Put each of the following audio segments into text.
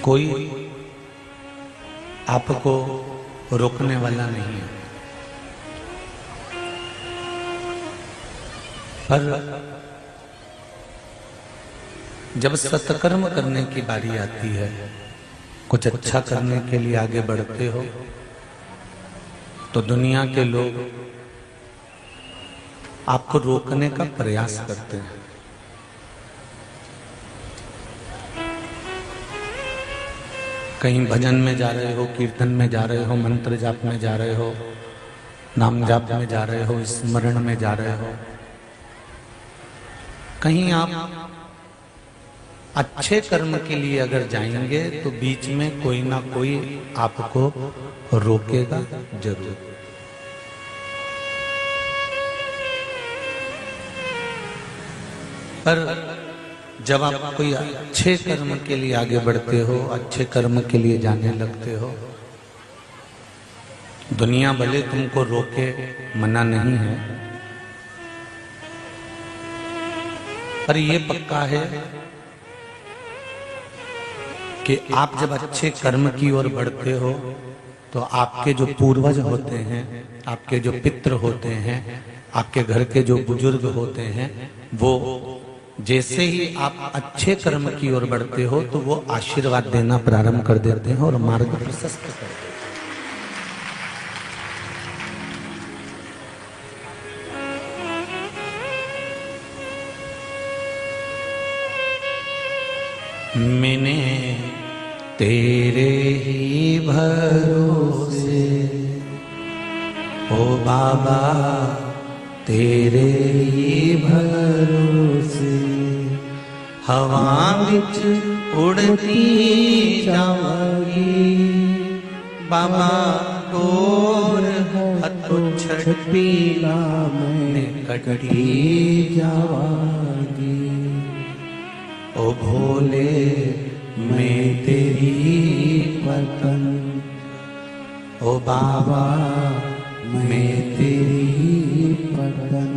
कोई आपको रोकने वाला नहीं है। पर जब सत्कर्म करने की बारी आती है, कुछ अच्छा करने के लिए आगे बढ़ते हो, तो दुनिया के लोग आपको रोकने का प्रयास करते हैं। कहीं भजन में जा रहे हो, कीर्तन में जा रहे हो, मंत्र जाप में जा रहे हो, नाम जाप में जा रहे हो, स्मरण में जा रहे हो, कहीं आप अच्छे कर्म के लिए अगर जाएंगे तो बीच में कोई ना कोई आपको रोकेगा जरूर। पर जब आप कोई अच्छे कर्म के लिए आगे बढ़ते हो, अच्छे कर्म के लिए जाने लगते हो, दुनिया भले तुमको रोके, मना नहीं है, पर ये पक्का है कि आप जब अच्छे कर्म की ओर बढ़ते हो तो आपके जो पूर्वज होते हैं, आपके जो पितृ होते हैं, आपके घर के जो बुजुर्ग होते हैं, वो जैसे ही आप अच्छे कर्म की ओर बढ़ते हो तो वो आशीर्वाद देना प्रारंभ कर देते हैं और मार्ग प्रशस्त करते हैं। मैंने तेरे ही भरोसे ओ बाबा, तेरे ही भरोसे हवा विच उड़ती जाऊंगी बाबा, डोर हथों छठी में कटी जाऊंगी। ओ भोले मैं तेरी पतन, ओ बाबा मैं तेरी पतन,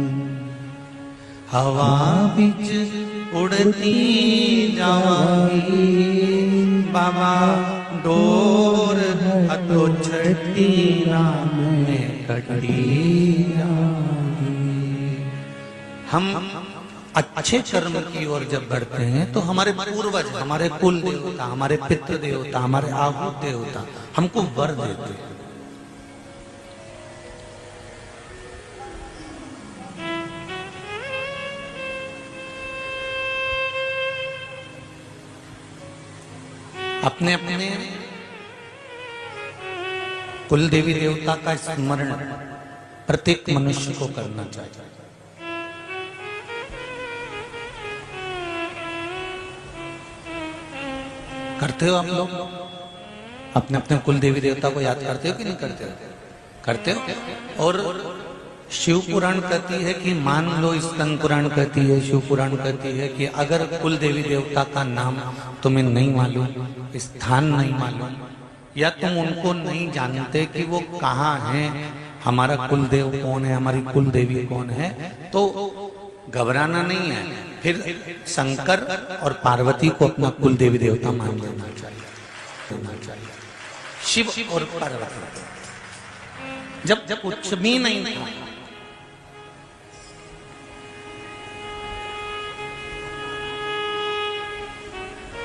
हवा बिच उड़ती जाऊंगी बाबा, डोर हथों छठी में कटी जाऊंगी। हम अच्छे कर्म की ओर जब बढ़ते हैं तो हमारे पूर्वज, हमारे कुल देवता, हमारे पितृ देवता, हमारे आहूत देवता हमको वर देते हैं। अपने अपने कुल देवी देवता का स्मरण प्रत्येक मनुष्य को करना चाहिए। करते हो आप लोग? अपने अपने कुल देवी देवता को याद करते हो कि नहीं करते हो? करते हो। और शिव पुराण कहती है कि, मान लो स्कंद पुराण कहती है, शिव पुराण कहती है कि अगर कुल देवी देवता का नाम तुम्हें नहीं मालूम, स्थान नहीं मालूम, या तुम उनको नहीं जानते कि वो कहाँ हैं, हमारा कुल देव कौन है, हमारी कुल देवी कौन है, तो घबराना नहीं है। फिर शंकर और पार्वती को अपना कुल देवी देवता मान लेना चाहिए। शिव और पार्वती जब कुछ भी नहीं था,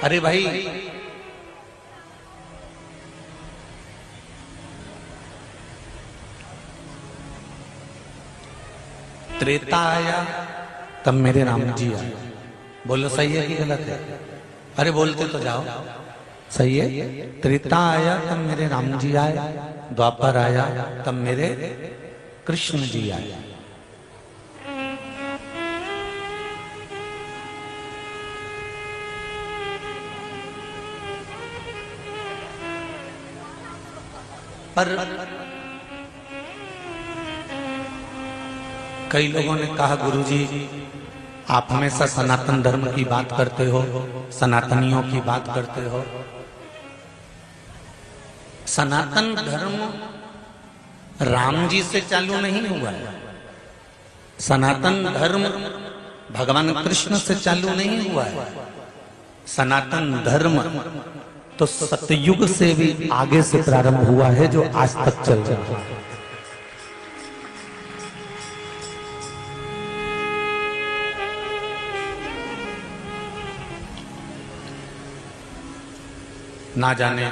अरे भाई त्रेता आया तब मेरे राम जी आए। बोलो सही है कि गलत है? अरे बोलते तो जाओ। सही है। त्रेता आया तब मेरे राम जी आए, द्वापर आया तब मेरे कृष्ण जी आए। पर कई लोगों ने कहा, गुरुजी आप हमेशा सनातन धर्म की बात करते हो, सनातनियों की बात करते हो। सनातन धर्म राम जी से चालू नहीं हुआ है। सनातन धर्म भगवान कृष्ण से चालू नहीं हुआ है। सनातन धर्म तो सतयुग से भी आगे से प्रारंभ हुआ है जो आज तक चल रहा है। ना जाने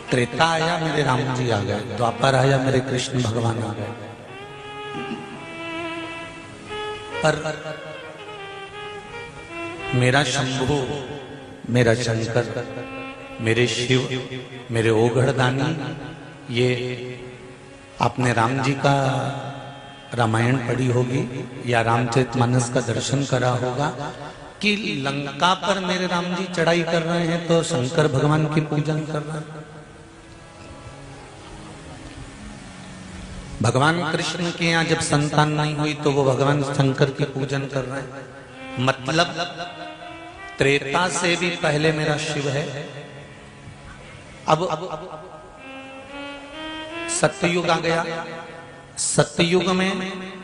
त्रेता आया मेरे राम जी आ गए, द्वापर आया मेरे कृष्ण भगवान आ गए, पर मेरा शंभु, मेरा शंकर, मेरे शिव, मेरे ओघड़दानी, ये आपने राम जी का रामायण पढ़ी होगी या रामचरितमानस का दर्शन करा होगा कि लंका पर मेरे राम जी चढ़ाई कर रहे हैं तो शंकर भगवान की पूजन कर रहे हैं। भगवान कृष्ण के यहाँ जब संतान नहीं हुई तो वो भगवान शंकर की पूजन कर रहे हैं। मतलब त्रेता से भी पहले मेरा शिव है। अब सत्ययुग आ गया। सत्ययुग में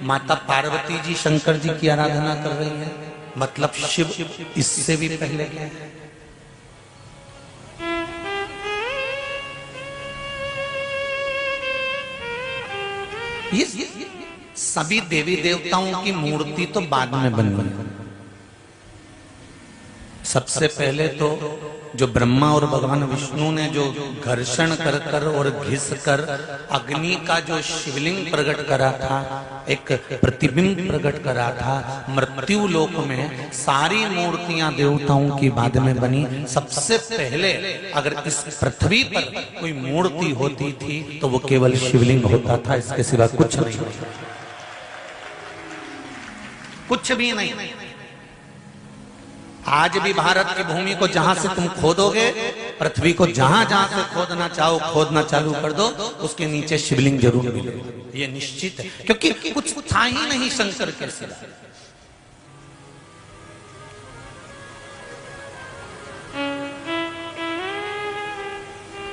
माता पार्वती जी शंकर जी की आराधना कर रही है, मतलब शिव इससे भी पहले है। ये सभी देवी देवताओं की मूर्ति तो बाद में बनी। सबसे पहले तो जो ब्रह्मा और भगवान विष्णु ने जो घर्षण कर कर और घिस कर अग्नि का जो शिवलिंग प्रकट करा था, एक प्रतिबिंब प्रकट करा था, मृत्यु लोक में सारी मूर्तियां देवताओं की बाद में बनी। सबसे पहले अगर इस पृथ्वी पर कोई मूर्ति होती थी तो वो केवल शिवलिंग होता था, इसके सिवा कुछ नहीं, कुछ भी नहीं। आज भी भारत की भूमि को जहां से तुम खोदोगे, पृथ्वी को जहां जहां से खोदना चाहो खोदना चालू कर दो, उसके नीचे शिवलिंग जरूर मिलेगा, ये निश्चित है, क्योंकि कुछ था ही नहीं शंकर के सिवा।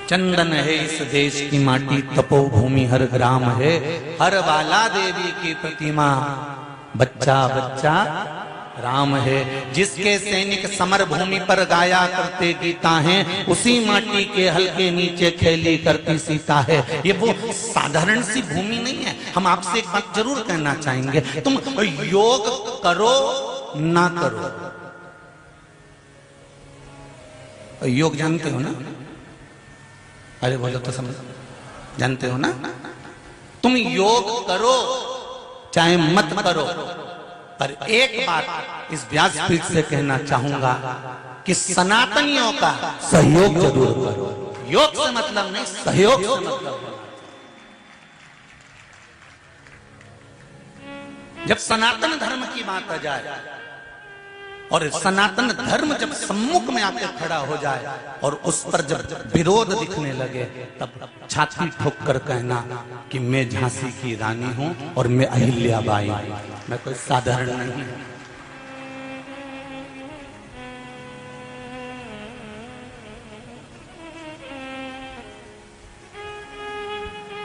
चंदन है इस देश की माटी, तपोभूमि हर ग्राम है, हर वाला देवी की प्रतिमा, बच्चा बच्चा राम है। जिसके सैनिक समर भूमि पर गाया करते गीता हैं, उसी माटी के हल्के नीचे खेली करती सीता है। ये वो साधारण सी भूमि नहीं है। हम आपसे एक बात जरूर कहना चाहेंगे, तुम योग करो ना करो, योग जानते हो ना? अरे बोलो तो समझ, जानते हो ना? तुम योग करो चाहे मत करो, पर एक बात इस व्यासपीठ से कहना चाहूंगा कि सनातनियों का सहयोग जरूर करो। योग से मतलब नहीं, सहयोग से मतलब। जब सनातन धर्म की बात आ जाए और सनातन धर्म जब सम्मुख में आकर खड़ा हो जाए और उस पर जब विरोध दिखने लगे, तब छाती ठोक कर कहना कि मैं झांसी की रानी हूं और मैं अहिल्याबाई, मैं कोई साधारण नहीं हूं।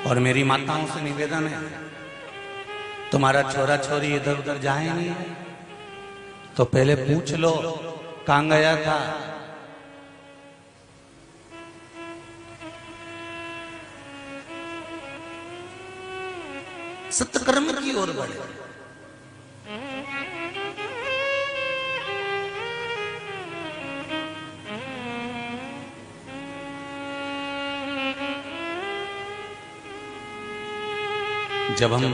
और मेरी माताओं से निवेदन है, तुम्हारा छोरा छोरी इधर उधर जाए नहीं तो पहले पूछ लो कहां गया था। सत्कर्म की ओर बढ़े। जब हम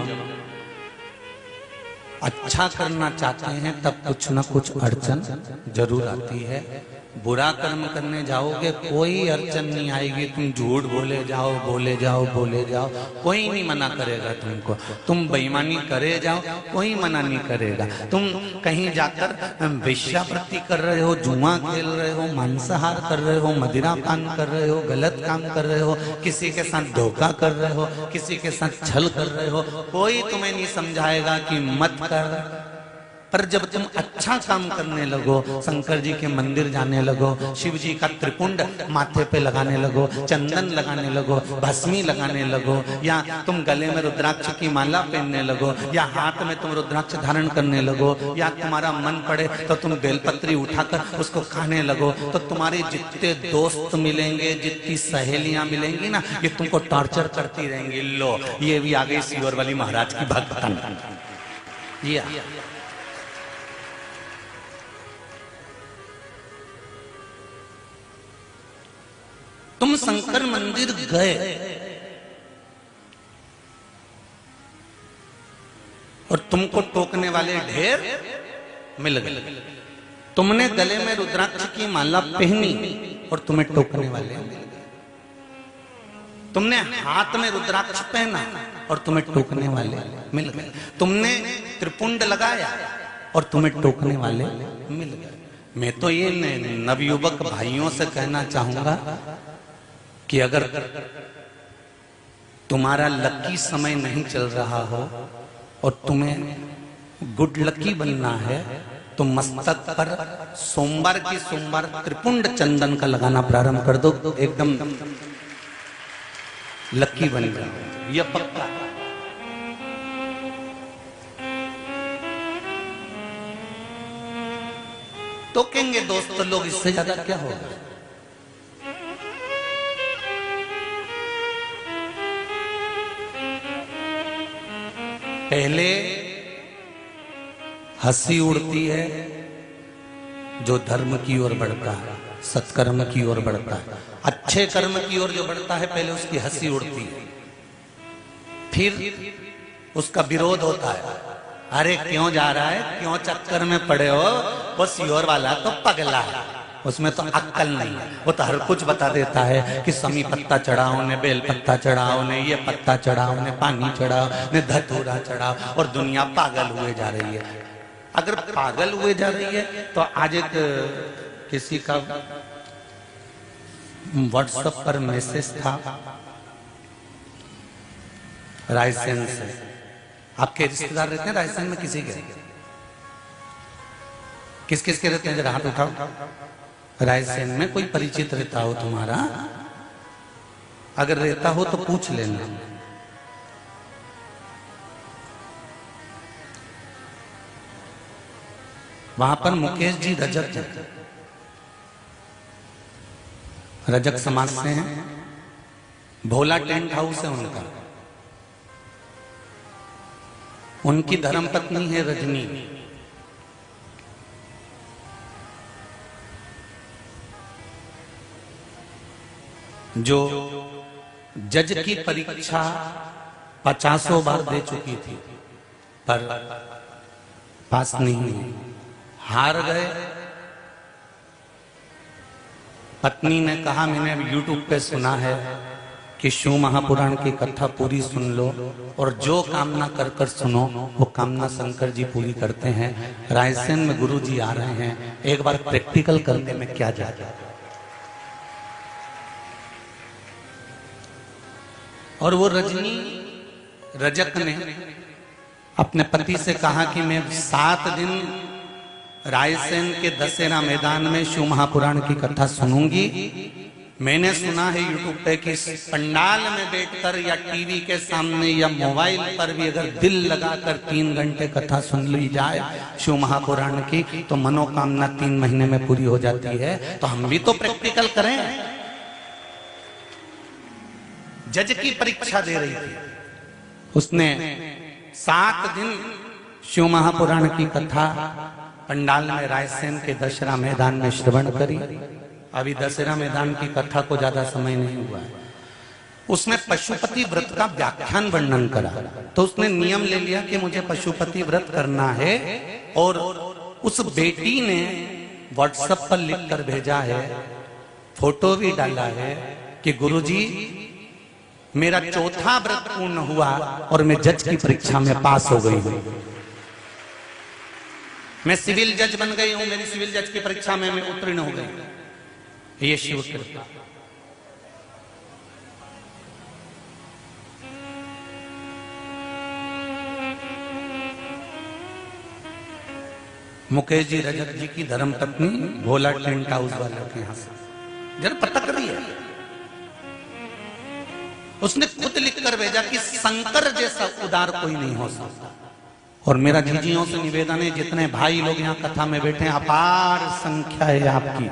अच्छा करना चाहते हैं तब कुछ ना कुछ अड़चन जरूर आती है। बुरा कर्म करने जाओगे कोई अड़चन नहीं आएगी, तुम झूठ बोले जाओ बोले जाओ बोले जाओ, कोई नहीं मना करेगा तुमको। तुम बेईमानी करे जाओ कोई मना नहीं करेगा। तुम कहीं जाकर वेश्यावृत्ति कर रहे हो, जुआ खेल रहे हो, मांसाहार कर रहे हो, मदिरा पान कर रहे हो, गलत काम कर रहे हो, किसी के साथ धोखा कर रहे हो, किसी के साथ छल कर रहे हो, कोई तुम्हें नहीं समझाएगा कि मत कर। पर जब तुम अच्छा काम करने लगो, शंकर जी के मंदिर जाने लगो, शिव जी का त्रिपुंड माथे पे लगाने लगो, चंदन लगाने लगो, भस्मी लगाने लगो, या तुम गले में रुद्राक्ष की माला पहनने लगो, या हाथ में तुम रुद्राक्ष धारण करने लगो, या तुम्हारा मन पड़े तो तुम बेलपत्री उठाकर उसको खाने लगो, तो तुम्हारे जितने दोस्त मिलेंगे, जितनी सहेलियां मिलेंगी ना, ये तुमको टॉर्चर करती रहेंगी। लो ये भी आ गई सीवर वाली महाराज की भक्तन। ये तुम शंकर मंदिर गए और तुमको टोकने वाले ढेर मिल गए। तुमने गले में रुद्राक्ष की माला पहनी और तुम्हें टोकने वाले मिल गए। तुमने हाथ में रुद्राक्ष पहना और तुम्हें टोकने वाले मिल गए। तुमने त्रिपुंड लगाया और तुम्हें टोकने वाले मिल गए। मैं तो ये नवयुवक भाइयों से कहना चाहूंगा कि अगर तुम्हारा लकी समय नहीं चल रहा हो और तुम्हें गुड लकी बनना है, तो मस्तक पर सोमवार की सोमवार त्रिपुंड चंदन का लगाना प्रारंभ कर दो, एकदम लकी बन जाओ, यह पक्का। तो कहेंगे दोस्त लोग, इससे ज्यादा क्या होगा। पहले हंसी उड़ती है जो धर्म की ओर बढ़ता है, सत्कर्म की ओर बढ़ता है, अच्छे कर्म की ओर जो बढ़ता है, पहले उसकी हंसी उड़ती है, फिर उसका विरोध होता है। अरे क्यों जा रहा है, क्यों चक्कर में पड़े हो, वो सियोर वाला तो पगला है, उसमें तो अक्कल नहीं है, वो तो हर कुछ बता देता है कि समी पत्ता चढ़ाओ ने, बेल पत्ता चढ़ाओ ने, ये पत्ता चढ़ाओ ने, पानी चढ़ाओ ने, धतूरा चढ़ाओ, और दुनिया पागल हुए जा रही है। अगर पागल हुए जा रही है तो आज एक किसी का व्हाट्सएप पर मैसेज था रायसेन से। आपके रिश्तेदार रहते हैं रायसेन में? किसी के किस किस के रहते हैं, जरा हाथ उठाओ। रायसेन में कोई परिचित रहता हो तुम्हारा? अगर रहता हो तो पूछ लेना। वहां पर मुकेश जी रजक है, रजक समाज से हैं, भोला टेंट हाउस है उनका। उनकी धर्मपत्नी है रजनी। जो जज की परीक्षा 50 बार दे चुकी थी पर पास नहीं हुई, हार गए। पत्नी ने कहा, मैंने यूट्यूब पे सुना है कि शिव महापुराण की कथा पूरी सुन लो और जो कामना कर कर सुनो वो कामना शंकर जी पूरी करते हैं। रायसेन में गुरु जी आ रहे हैं, एक बार प्रैक्टिकल करने में क्या जाता। और वो रजनी रजक ने अपने पति से कहा कि मैं 7 दिन रायसेन के दशहरा मैदान में शिव महापुराण की कथा सुनूंगी। मैंने सुना है यूट्यूब पे कि पंडाल में बैठकर या टीवी के सामने या मोबाइल पर भी अगर दिल लगाकर 3 घंटे कथा सुन ली जाए शिव महापुराण की तो मनोकामना 3 महीने में पूरी हो जाती है। तो हम भी तो प्रैक्टिकल करें। जज की परीक्षा दे रही थी, उसने 7 दिन शिव महापुराण की कथा पंडाल में रायसेन के दशहरा मैदान में श्रवण करी। अभी दशहरा मैदान की कथा को ज्यादा समय नहीं हुआ है। उसने पशुपति व्रत का व्याख्यान वर्णन करा, तो उसने नियम ले लिया कि मुझे पशुपति व्रत करना है। और उस बेटी ने व्हाट्सएप पर लिख कर भेजा है, फोटो भी डाला है कि गुरुजी मेरा 4था व्रत पूर्ण हुआ और मैं जज की परीक्षा में पास हो गई हूं। मैं सिविल जज बन गई हूं, मेरी सिविल जज की परीक्षा में मैं उत्तीर्ण हो गई। ये शिव कृपा। मुकेश जी रजक जी की धर्म पत्नी भोला टेंट हाउस वाले के यहां से, जरा पता करिए। उसने खुद लिखकर भेजा कि शंकर जैसा उदार कोई नहीं हो सकता। और मेरा जीजियों से निवेदन है, जितने भाई लोग यहाँ कथा में बैठे हैं, अपार संख्या है आपकी,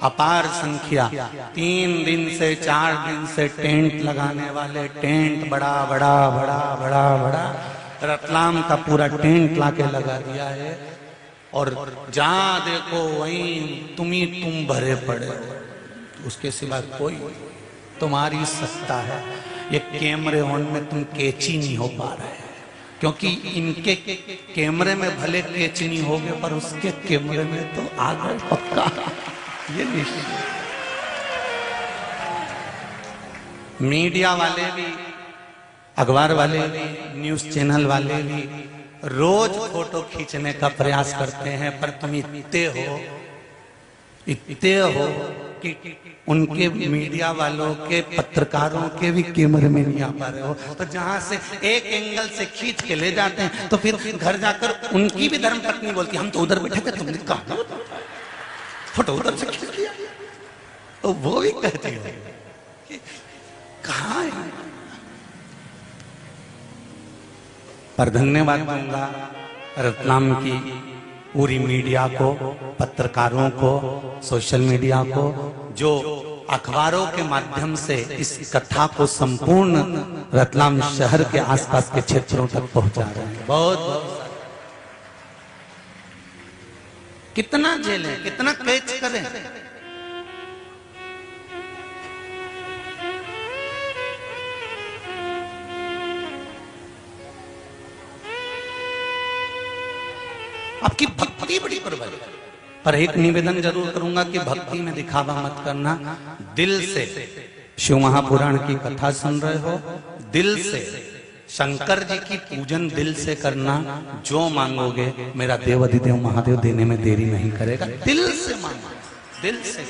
अपार संख्या। 3 दिन से 4 दिन से टेंट लगाने वाले, टेंट बड़ा बड़ा बड़ा बड़ा बड़ा रतलाम का पूरा टेंट लाके लगा दिया है। और जहां देखो वहीं तुम भरे पड़े हो, उसके सिवा कोई तुम्हारी सत्ता है। ये कैमरे ऑन में तुम कैची नहीं हो पा रहे, क्योंकि इनके कैमरे में भले कैची नहीं होगे, पर उसके कैमरे में तो आ गए पक्का, ये निश्चित। मीडिया वाले भी, अखबार वाले भी, न्यूज चैनल वाले भी रोज फोटो खींचने का प्रयास करते हैं, पर तुम इतने हो कि उनके मीडिया वालों के, पत्रकारों के भी कैमरे में नहीं आ पा रहे हो। तो जहां से एक एंगल से खींच के ले जाते हैं, तो फिर घर जाकर उनकी भी धर्मपत्नी बोलती, हम तो उधर बैठे थे, तुमने कहा फोटो उधर से खींच लिया। तो वो भी कहती है कि कहाँ है। पर धन्यवाद दूंगा रतलाम की पूरी मीडिया को, पत्रकारों को, सोशल मीडिया को, जो अखबारों के माध्यम से इस कथा को संपूर्ण रतलाम शहर के आसपास के क्षेत्रों तक पहुंचा रहे हैं। बहुत कितना झेलें, कितना कैच करें। आपकी भक्ति बड़ी प्रबल है, पर एक निवेदन जरूर करूंगा कि भक्ति में दिखावा मत करना। दिल से शिव महापुराण की कथा सुन रहे हो, दिल से शंकर जी की पूजन दिल से करना। जो मांगोगे मेरा देवाधिदेव महादेव देने में देरी नहीं करेगा। दिल से मांगो, दिल से।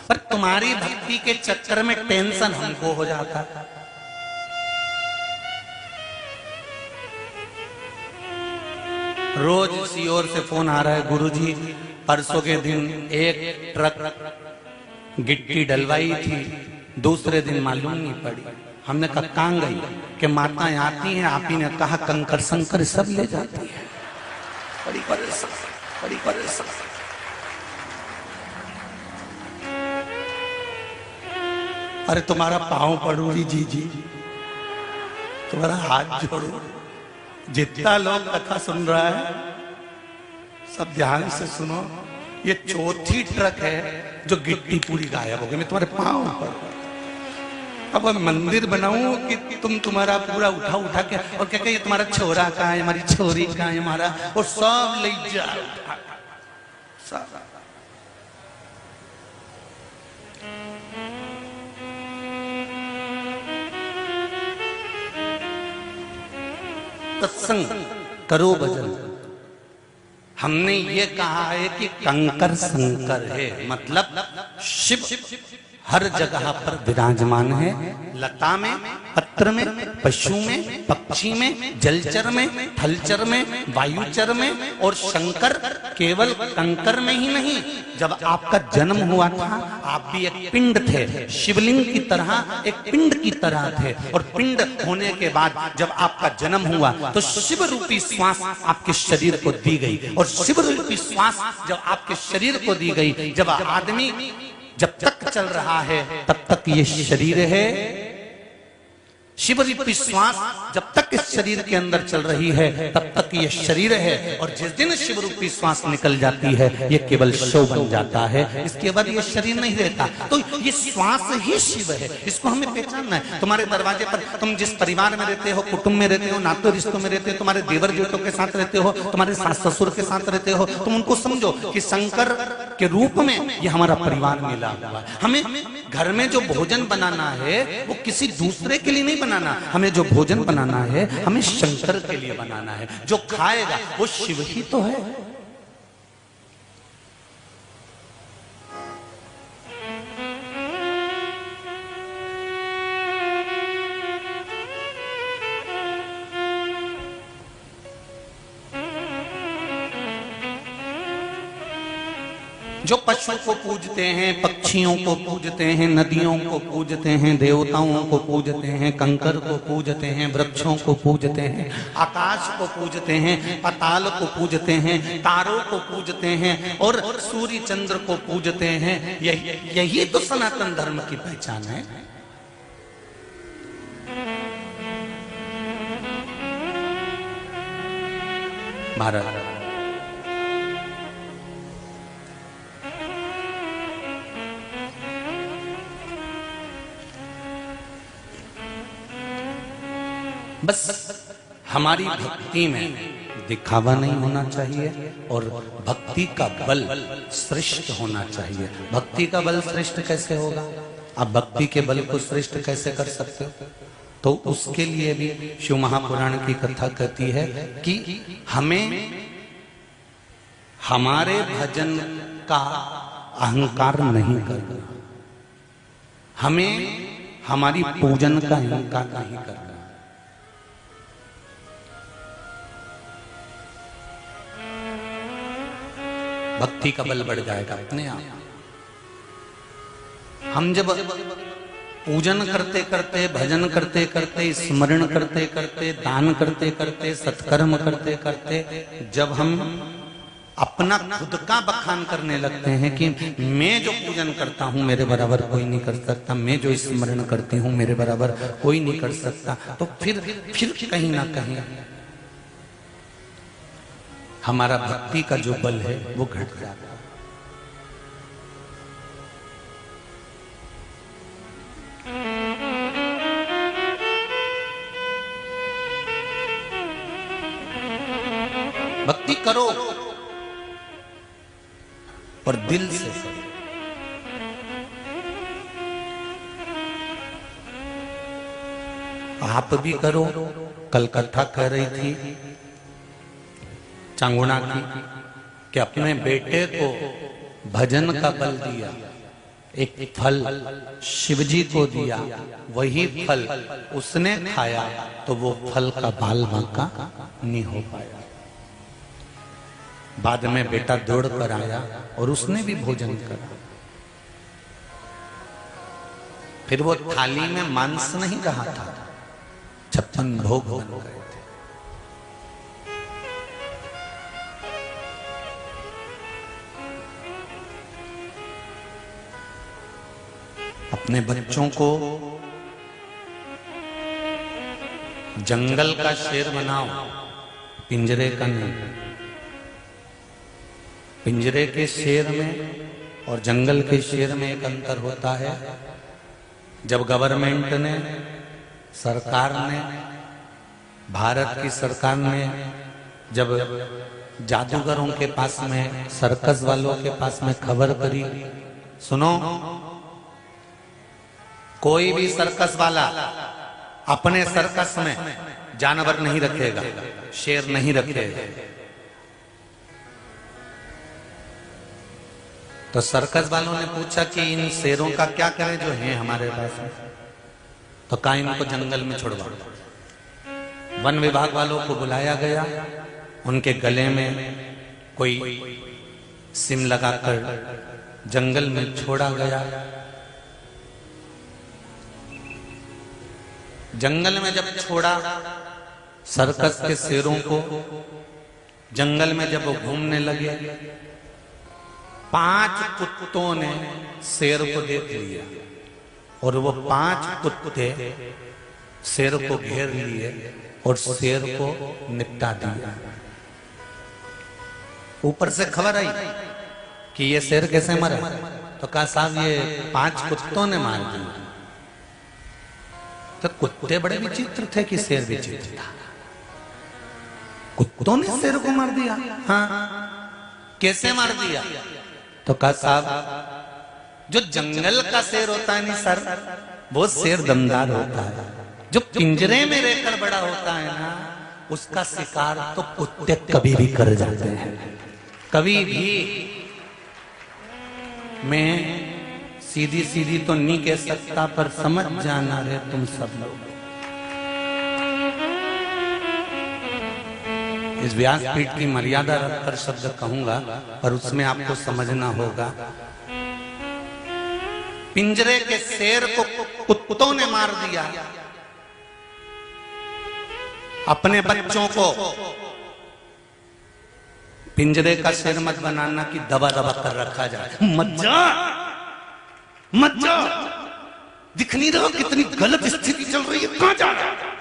पर तुम्हारी भक्ति के चक्कर में टेंशन हमको हो जाता है। रोज इसी ओर से फोन आ रहा है, गुरुजी परसों के दिन एक ट्रक गिट्टी डलवाई थी, दूसरे दिन मालूम नहीं पड़ी। हमने कहा कहाँ गई, कि माताएं आती हैं, आप ही ने कहा कंकर संकर सब ले जाती है। बड़ी परेशान, बड़ी परेशान। अरे तुम्हारा पांव पड़ू जी, तुम्हारा हाथ जोड़ू। जितना लोग कथा सुन रहा है सब ध्यान से सुनो। ये चौथी ट्रक है जो गिट्टी पूरी गायब हो गई। मैं तुम्हारे पांव पर अब मंदिर बनाऊं कि तुम्हारा पूरा उठा के और क्या ये तुम्हारा छोरा कहाँ है, हमारी छोरी कहाँ है, हमारा, और सब ले जा। सत्संग करो, भजन। हमने ये कहा है कि कंकर संकर है, मतलब शिव हर जगह पर विराजमान है। लता में, पत्र में, पशु में, पक्षी में, जलचर में, थलचर में, वायुचर में। और शंकर केवल कंकर में ही नहीं, जब आपका जन्म हुआ था आप भी एक पिंड थे, शिवलिंग की तरह, एक पिंड की तरह थे। और पिंड होने के बाद जब आपका जन्म हुआ तो शिव रूपी श्वास आपके शरीर को दी गई। और शिव रूपी श्वास जब आपके शरीर को दी गई, जब आदमी जब तक चल रहा है तब तक ये शरीर है। शिव रूपी श्वास जब तक इस शरीर के अंदर चल रही है तब तक ये शरीर है। और जिस दिन शिव रूपी श्वास निकल जाती है ये केवल शव बन जाता है, इसके बाद ये शरीर नहीं रहता। तो ये श्वास ही शिव है, इसको हमें पहचानना है। तुम्हारे दरवाजे पर तुम जिस परिवार में रहते हो, कुटुंब में रहते हो, नाते रिश्तों में रहते हो, तुम्हारे देवर जेठों के साथ रहते हो, तुम्हारे सास ससुर के साथ रहते हो, तुम उनको समझो कि शंकर के रूप में ये हमारा परिवार मिला हुआ है। हमें घर में जो भोजन बनाना है वो किसी दूसरे के लिए नहीं बनाना, हमें जो भोजन बनाना है हमें शंकर के लिए बनाना है। जो खाएगा वो शिव ही तो है। जो पशु को पूजते हैं, पक्षियों को पूजते हैं, नदियों को पूजते हैं, देवताओं को पूजते हैं, कंकर को पूजते हैं, वृक्षों को पूजते हैं, आकाश को पूजते हैं, पाताल को पूजते हैं, तारों को पूजते हैं और सूर्य चंद्र को पूजते हैं। यही तो सनातन धर्म की पहचान है। भारत बस हमारी भक्ति में दिखावा नहीं होना चाहिए और भक्ति का बल श्रेष्ठ होना चाहिए। भक्ति का बल श्रेष्ठ कैसे होगा? आप भक्ति के बल को श्रेष्ठ कैसे कर सकते हो? तो उसके लिए भी शिव महापुराण की कथा कहती है कि हमें हमारे भजन का अहंकार नहीं करना, हमें हमारी पूजन का अहंकार नहीं करना। भक्ति का बल बढ़ जाएगा अपने आप। हम जब पूजन करते करते, भजन करते करते, स्मरण करते करते, दान करते करते, सत्कर्म करते करते, जब हम अपना खुद का बखान करने लगते हैं कि मैं जो पूजन करता हूं मेरे बराबर कोई नहीं कर सकता, मैं जो स्मरण करती हूं मेरे बराबर कोई नहीं कर सकता, तो फिर कहीं ना कहीं हमारा भक्ति का जो बल है वो घट जाता है। भक्ति करो पर दिल से। आप भी करो। कल कथा कह रही थी चांगुना की कि अपने बेटे को भजन का बल दिया, एक फल शिवजी को दिया, वही फल उसने खाया तो वो फल का बाल बांका नहीं हो पाया। बाद में बेटा दौड़ कर आया और उसने भी भोजन करा। फिर वो थाली में मांस नहीं रहा था, 56 भोग बन गए थे। अपने बच्चों को जंगल का शेर बनाओ, पिंजरे का नहीं। पिंजरे के शेर में और जंगल के शेर में एक अंतर होता है। जब गवर्नमेंट ने, सरकार ने, भारत की सरकार ने जब जादूगरों के पास में, सर्कस वालों के पास में खबर करी, सुनो कोई भी सर्कस वाला अपने सर्कस में जानवर नहीं रखेगा, शेर नहीं रखेगा। तो सर्कस वालों ने पूछा कि इन शेरों का क्या करें जो हैं हमारे पास में? तो कहा इनको जंगल में छोड़वा। वन विभाग वालों को बुलाया गया, उनके गले में कोई सिम लगाकर जंगल में छोड़ा गया। जंगल में जब छोड़ा, सर्कस के शेरों को जंगल में जब वो घूमने लगे, 5 कुत्तों ने शेर को देख लिया और वो 5 कुत्ते शेर को घेर लिए और शेर को निपटा दिया। ऊपर से खबर आई कि ये शेर कैसे मरा, तो कहा साहब ये 5 कुत्तों ने मार दिया। तो कुत्ते बड़े विचित्र थे कि शेर विचित्र था। कुत्तों ने शेर को मार दिया? हाँ, कैसे मार दिया? तो कहा साहब जो जंगल का शेर होता है नहीं सर, वो शेर दमदार होता है। जो पिंजरे में रहकर बड़ा होता है ना, उसका शिकार तो कुत्ते कभी भी कर जाते हैं, कभी भी। मैं सीधी सीधी तो नहीं कह सकता, पर समझ जाना रे तुम सब लोग। इस व्यासपीठ की मर्यादा रखकर शब्द कहूंगा, पर उसमें आपको समझना होगा। पिंजरे के शेर को कुत्तों ने मार दिया, अपने बच्चों को पिंजरे का शेर मत बनाना कि दबा दबा कर रखा जाए। मत जा, मत जा, दिख नहीं रहा कितनी गलत स्थिति चल रही है, कहां जा रहा है?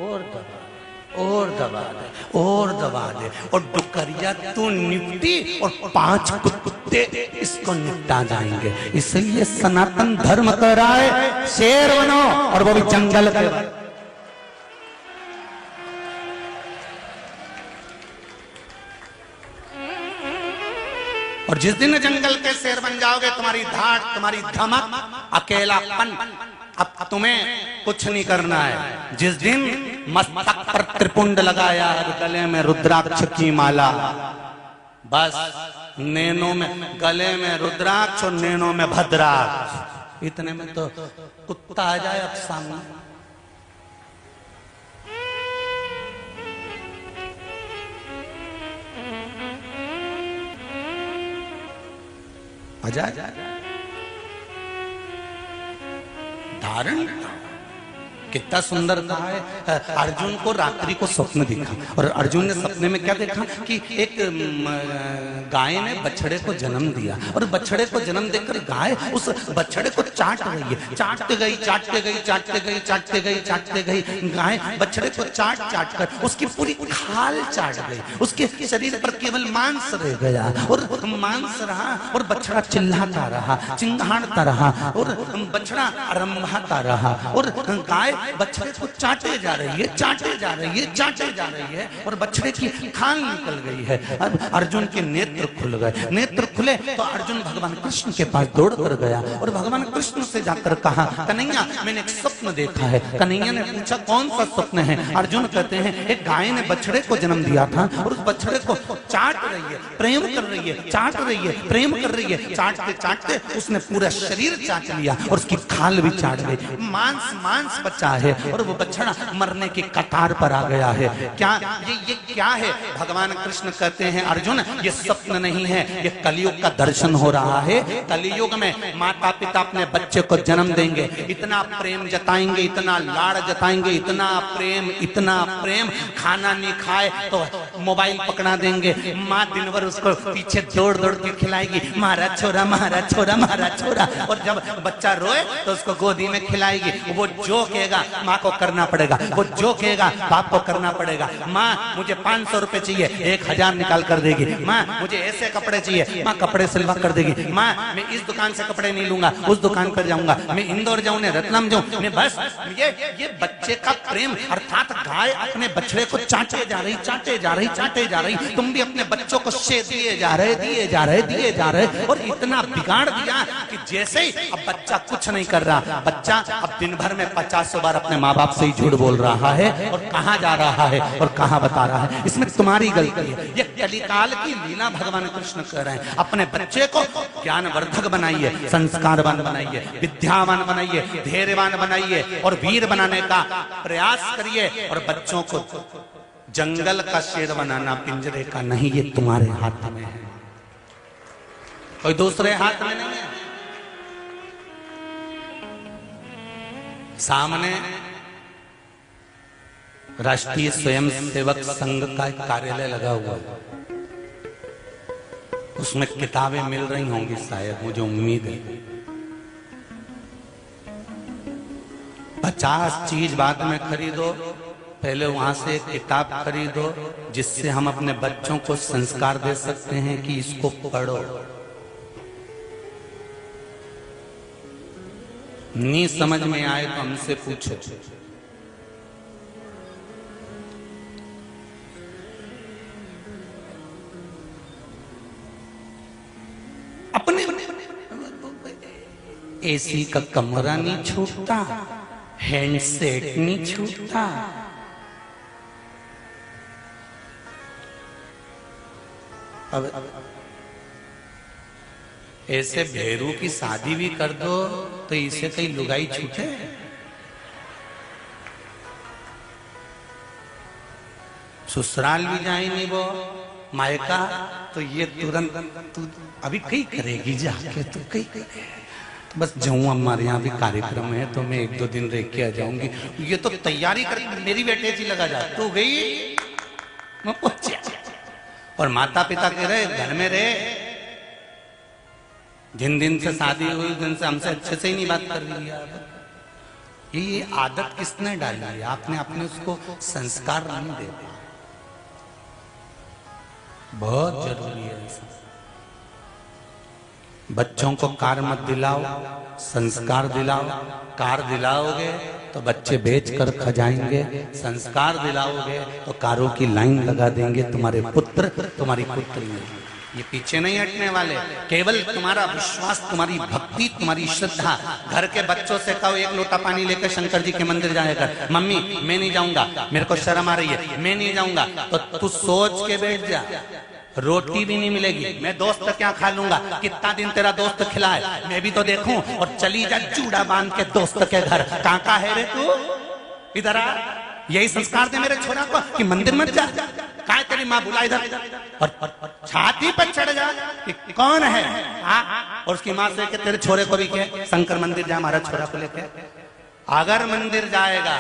और दबा, और दबा दे, और दबा दे, और डुकरिया तू निपटी और 5 कुत्ते इसको निपटा जाएंगे। इसलिए सनातन धर्म कह रहा है शेर बनो, और वो भी जंगल के। और जिस दिन जंगल के शेर बन जाओगे, तुम्हारी धाड़, तुम्हारी धमक, अकेलापन, अब तुम्हें कुछ नहीं करना है। जिस दिन मस्तक पर त्रिपुंड लगाया और गले में रुद्राक्ष की माला, बस नैनों में, गले में रुद्राक्ष और नैनों में भद्राक्ष, इतने में तो कुत्ता आ जाए अब सामने। आ जाए धारण कितना सुंदर कहा है। अर्जुन को रात्रि को स्वप्न दिखा, और अर्जुन ने सपने में क्या देखा कि एक गाय ने बछड़े को जन्म दिया, और बछड़े को जन्म देकर गाय उस बछड़े को चाट रही है। चाटते गई, चाटते गई, चाटते गई, चाटते गई, चाटते गई, गाय बछड़े को चाट चाट कर उसकी पूरी खाल चाट गई। उसके शरीर पर केवल मांस रह गया, और मांस रहा, और बछड़ा चिल्लाता रहा, चिंगाड़ता रहा, और बछड़ा रंभाता रहा, और गाय बछड़े को चाटे जा रही है, चाटे जा रही है, चाटे जा रही है, और बछड़े की खाल निकल गई है। अब अर्जुन के नेत्र खुल गए। नेत्र खुले तो अर्जुन भगवान कृष्ण के पास दौड़ कर गया, और भगवान कृष्ण से जाकर कहा, कन्हैया मैंने एक स्वप्न देखा है। कन्हैया ने पूछा कौन सा स्वप्न है? अर्जुन कहते हैं एक गाय ने बछड़े को जन्म दिया था, और उस बछड़े को चाट रही है, प्रेम कर रही है, चाट रही है, प्रेम कर रही है। चाटते चाटते उसने पूरा शरीर चाट लिया, और उसकी खाल भी चाट गई। मांस मांस बचा है, और वो बछड़ा मरने की कतार पर आ गया है। क्या ये क्या है? भगवान कृष्ण कहते हैं अर्जुन ये स्वप्न नहीं है, ये कलयुग का दर्शन हो रहा है। कलयुग में माता पिता अपने बच्चे को जन्म देंगे, इतना प्रेम जताएंगे, इतना लाड़ जताएंगे, इतना प्रेम, खाना नहीं खाए तो मोबाइल पकड़ा देंगे। माँ दिन भर उसको पीछे दौड़ दौड़ के खिलाएगी, मारा छोरा, मारा छोरा, मारा छोरा, और जब बच्चा रोए तो उसको गोदी में खिलाएगी। वो जो कहेगा माँ को करना पड़ेगा, वो जो कहेगा बाप को करना पड़ेगा। माँ मुझे 500 रुपए चाहिए, 1000 निकाल कर देगी। माँ मुझे ऐसे कपड़े चाहिए, माँ कपड़े सिलवा कर देगी। माँ मैं इस दुकान से कपड़े नहीं लूंगा, उस दुकान पर जाऊंगा, मैं इंदौर जाऊं, रतलाम जाऊं, मैं बस ये बच्चे का प्रेम। अर्थात गाय अपने बछड़े को चाटे जा रही, चाटे जा रही, चाटे जा रही। तुम भी अपने बच्चों को शे दिए जा रहे, दिए जा रहे, दिए जा रहे, और इतना बिगाड़ दिया कि जैसे ही अब बच्चा कुछ नहीं कर रहा। बच्चा अब दिन भर में 50 बार अपने माँ बाप से ही झूठ बोल रहा है, और कहाँ जा रहा है और कहाँ बता रहा है। इसमें तुम्हारी गलती है। ये कलिकाल की लीला भगवान कृष्ण कह रहे हैं। अपने बच्चे को ज्ञानवर्धक बनाइए, संस्कारवान बनाइए, विद्यावान बनाइए, धैर्यवान बनाइए, और वीर बनाने का प्रयास करिए। और बच्चों को जंगल का शेर बनाना, पिंजरे का नहीं, ये तुम्हारे हाथ में है, कोई दूसरे हाथ में नहीं है। सामने राष्ट्रीय स्वयंसेवक संघ का एक कार्यालय लगा हुआ है, उसमें किताबें मिल रही होंगी शायद, मुझे उम्मीद है। 50 चीज बाद में खरीदो, पहले वहां से एक किताब खरीदो जिससे हम अपने बच्चों को संस्कार दे सकते हैं कि इसको पढ़ो। नहीं समझ में आए तो हमसे पूछो। अपने एसी का कमरा नहीं छूटता, हैंडसेट नहीं छूटता। अब ऐसे भेरू की शादी भी कर दो तो इसे कहीं लुगाई छूटे। ससुराल भी जाए नहीं वो मायका, तो ये तुरंत तू अभी कहीं करेगी जाके, तू कहीं करे तो बस जाऊँ, हमारे यहाँ भी कार्यक्रम है तो मैं 1-2 दिन रह के आ जाऊंगी। ये तो तैयारी कर, मेरी बेटे जी लगा जा, तू गई मैं पहुंच। और माता पिता कह रहे घर में रहे, जिन दिन से शादी हुई दिन से हमसे अच्छे से ही नहीं बात कर रही है। ये आदत किसने डाली है? आपने अपने उसको संस्कार नहीं दे पाए। बहुत जरूरी है। बच्चों को कार मत दिलाओ, संस्कार दिलाओ। कार दिलाओगे तो बच्चे बेच कर खा जाएंगे, संस्कार दिलाओगे तो कारों की लाइन लगा देंगे तुम्हारे पुत्र तुम्हारी पुत्री। ये पीछे नहीं हटने वाले। केवल तुम्हारा विश्वास, तुम्हारी भक्ति, तुम्हारी श्रद्धा। घर के बच्चों से कहो 1 लोटा पानी लेकर शंकर जी के मंदिर जाएगा, मम्मी मैं नहीं जाऊंगा, मेरे को शर्म आ रही है, मैं नहीं जाऊंगा, तो तू सोच के बैठ जा, रोटी भी नहीं मिलेगी। मैं दोस्त क्या खा लूंगा, कितना दिन तेरा दोस्त खिलाए, मैं भी तो देखूं। और चली जा चूड़ा बांध के दोस्त के घर, काका है रे तू, इधर आ। यही संस्कार दे मेरे छोरा को कि मंदिर मत जा, काय तेरी माँ बुला इधर, और छाती पर चढ़ जा कि कौन है। और उसकी माँ से कि तेरे छोरे को भी कह शंकर मंदिर जा, हमारा छोरा को लेके। अगर मंदिर जाएगा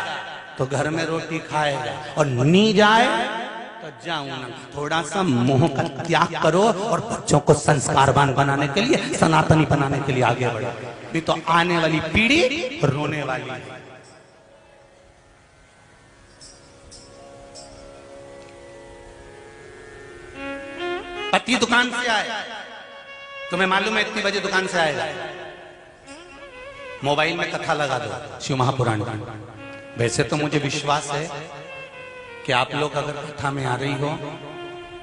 तो घर में रोटी खाएगा, और नहीं जाए तो जाऊं ना। थोड़ा सा मोह का त्याग करो और बच्चों को संस्कारवान बनाने के लिए, सनातनी बनाने के लिए आगे बढ़ो, नहीं तो आने वाली पीढ़ी रोने वाली है। पति दुकान से आए, तुम्हें मालूम है इतनी बजे दुकान से आएगा, मोबाइल में कथा लगा दो शिव महापुराण की। वैसे तो मुझे विश्वास है कि आप लोग अगर कथा में आ रही हो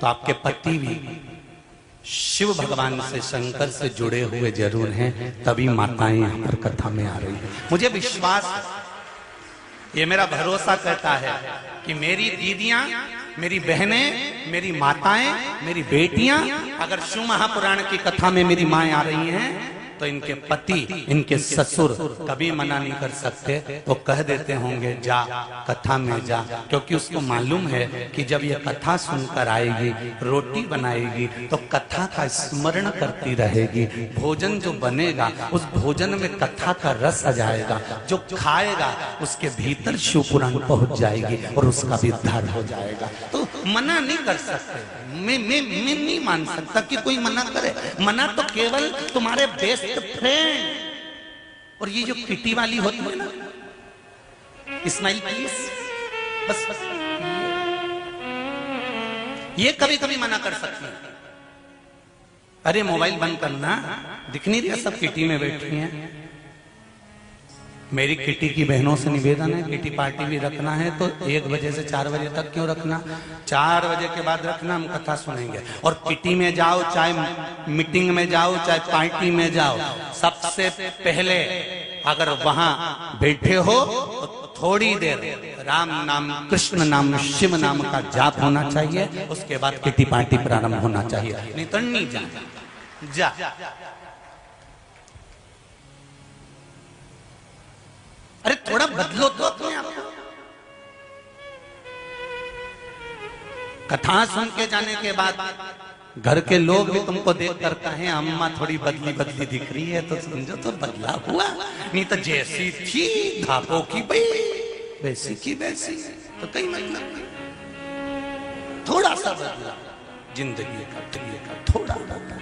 तो आपके पति भी शिव भगवान से, शंकर से जुड़े हुए जरूर हैं, तभी माताएं यहाँ पर कथा में आ रही है। मुझे विश्वास है, ये मेरा भरोसा कहता है कि मेरी दीदियां, मेरी बहनें, मेरी माताएं, मेरी बेटियां अगर शिव महापुराण की कथा में मेरी माएं आ रही हैं तो इनके पति, इनके ससुर कभी मना नहीं कर सकते। वो कह देते होंगे जा कथा में जा, क्योंकि उसको मालूम है कि जब ये कथा सुनकर आएगी, रोटी बनाएगी तो कथा का स्मरण करती रहेगी। भोजन जो बनेगा उस भोजन में कथा का रस आ जाएगा, जो खाएगा उसके भीतर शिव पुराण पहुंच जाएगी और उसका भी उद्धार हो जाएगा। तो मना नहीं कर सकते, मैं नहीं मान सकता कि कोई मना करे। मना तो केवल तुम्हारे बेस्ट फ्रेंड। और ये जो किटी वाली होती है ना, स्माइल प्लीज, बस बस ये कभी कभी मना कर सकती है। अरे मोबाइल बंद करना, दिख नहीं रहा सब किटी में बैठी हैं। मेरी किटी की बहनों से निवेदन है, किटी पार्टी भी रखना है तो 1 बजे से 4 बजे तक क्यों रखना, 4 बजे के बाद रखना, हम कथा सुनेंगे। और किटी में जाओ, चाहे मीटिंग में जाओ, चाहे पार्टी में जाओ, सबसे पहले अगर वहां बैठे हो तो थोड़ी देर राम नाम, कृष्ण नाम, शिव नाम का जाप होना चाहिए, उसके बाद किटी पार्टी प्रारंभ होना चाहिए। नहीं तो नहीं जा। अरे थोड़ा बदलो तो अपने आप को। कथा सुन के जाने के बाद घर के लोग भी तुमको देख कर कहें अम्मा थोड़ी बदली बदली दिख रही है, तो समझो तो बदला हुआ, नहीं तो जैसी थी धापों की भाई वैसी की वैसी, तो कहीं मतलब नहीं। थोड़ा सा बदला जिंदगी का थोड़ा बदला।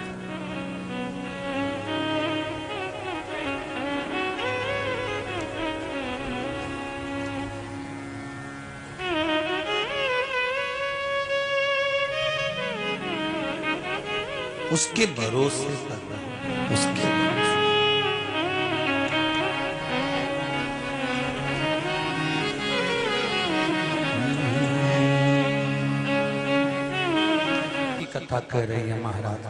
उसके भरोसे कर रहा हूं, उसके की कथा कह रही है महाराज,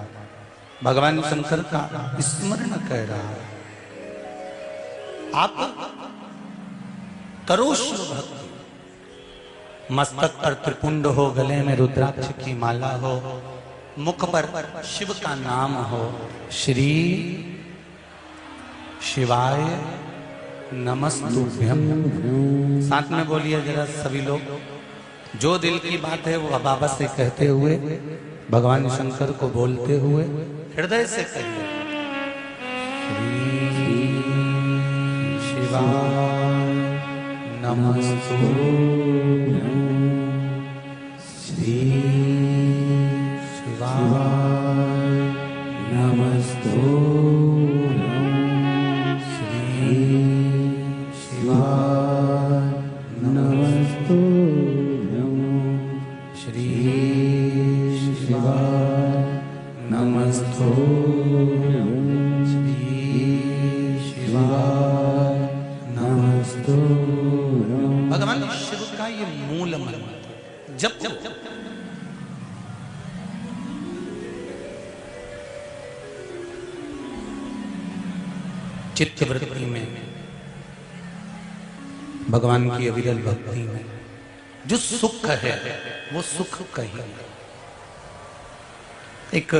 भगवान शंकर का स्मरण कर रहा है। आप करो शिव भक्ति, मस्तक पर त्रिपुंड हो, गले में रुद्राक्ष की माला हो, मुख पर शिव का नाम हो, श्री शिवाय नमस्तुभ्यम। साथ में बोलिए जरा सभी लोग, जो दिल की बात है वो बाबा से कहते हुए, भगवान शंकर को बोलते हुए हृदय से कहिए। श्री शिवाय नमस्तुभ्यं, श्री शिवाय नमस्तुभ्यं, श्री शिवाय नमस्तुभ्यं, श्री शिवाय नमस्तुभ्यं, श्री शिवाय नमस्तुभ्यं। भगवान शिव का ये मूल मंत्र जब चित्तवृत्ति में, भगवान की अविरल भक्ति में जो सुख है वो सुख कहीं एक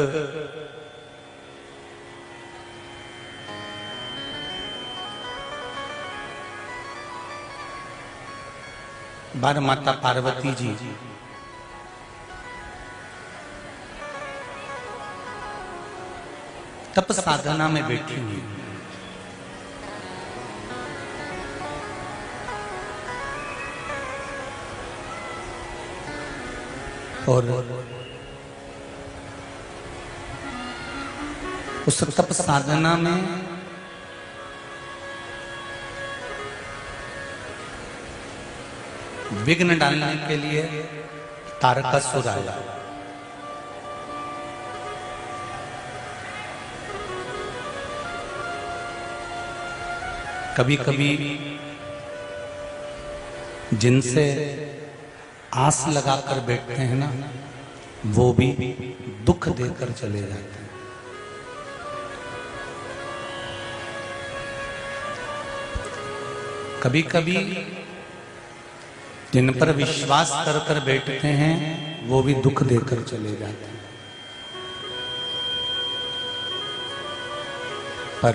बार माता पार्वती जी तप साधना में बैठी हुई, और उस तप साधना में विघ्न डालने के लिए तारकासुर आया। कभी कभी जिनसे आस लगाकर बैठते हैं ना, वो भी दुख देकर चले जाते हैं। कभी कभी जिन पर विश्वास कर कर बैठते हैं वो भी दुख देकर चले जाते हैं। पर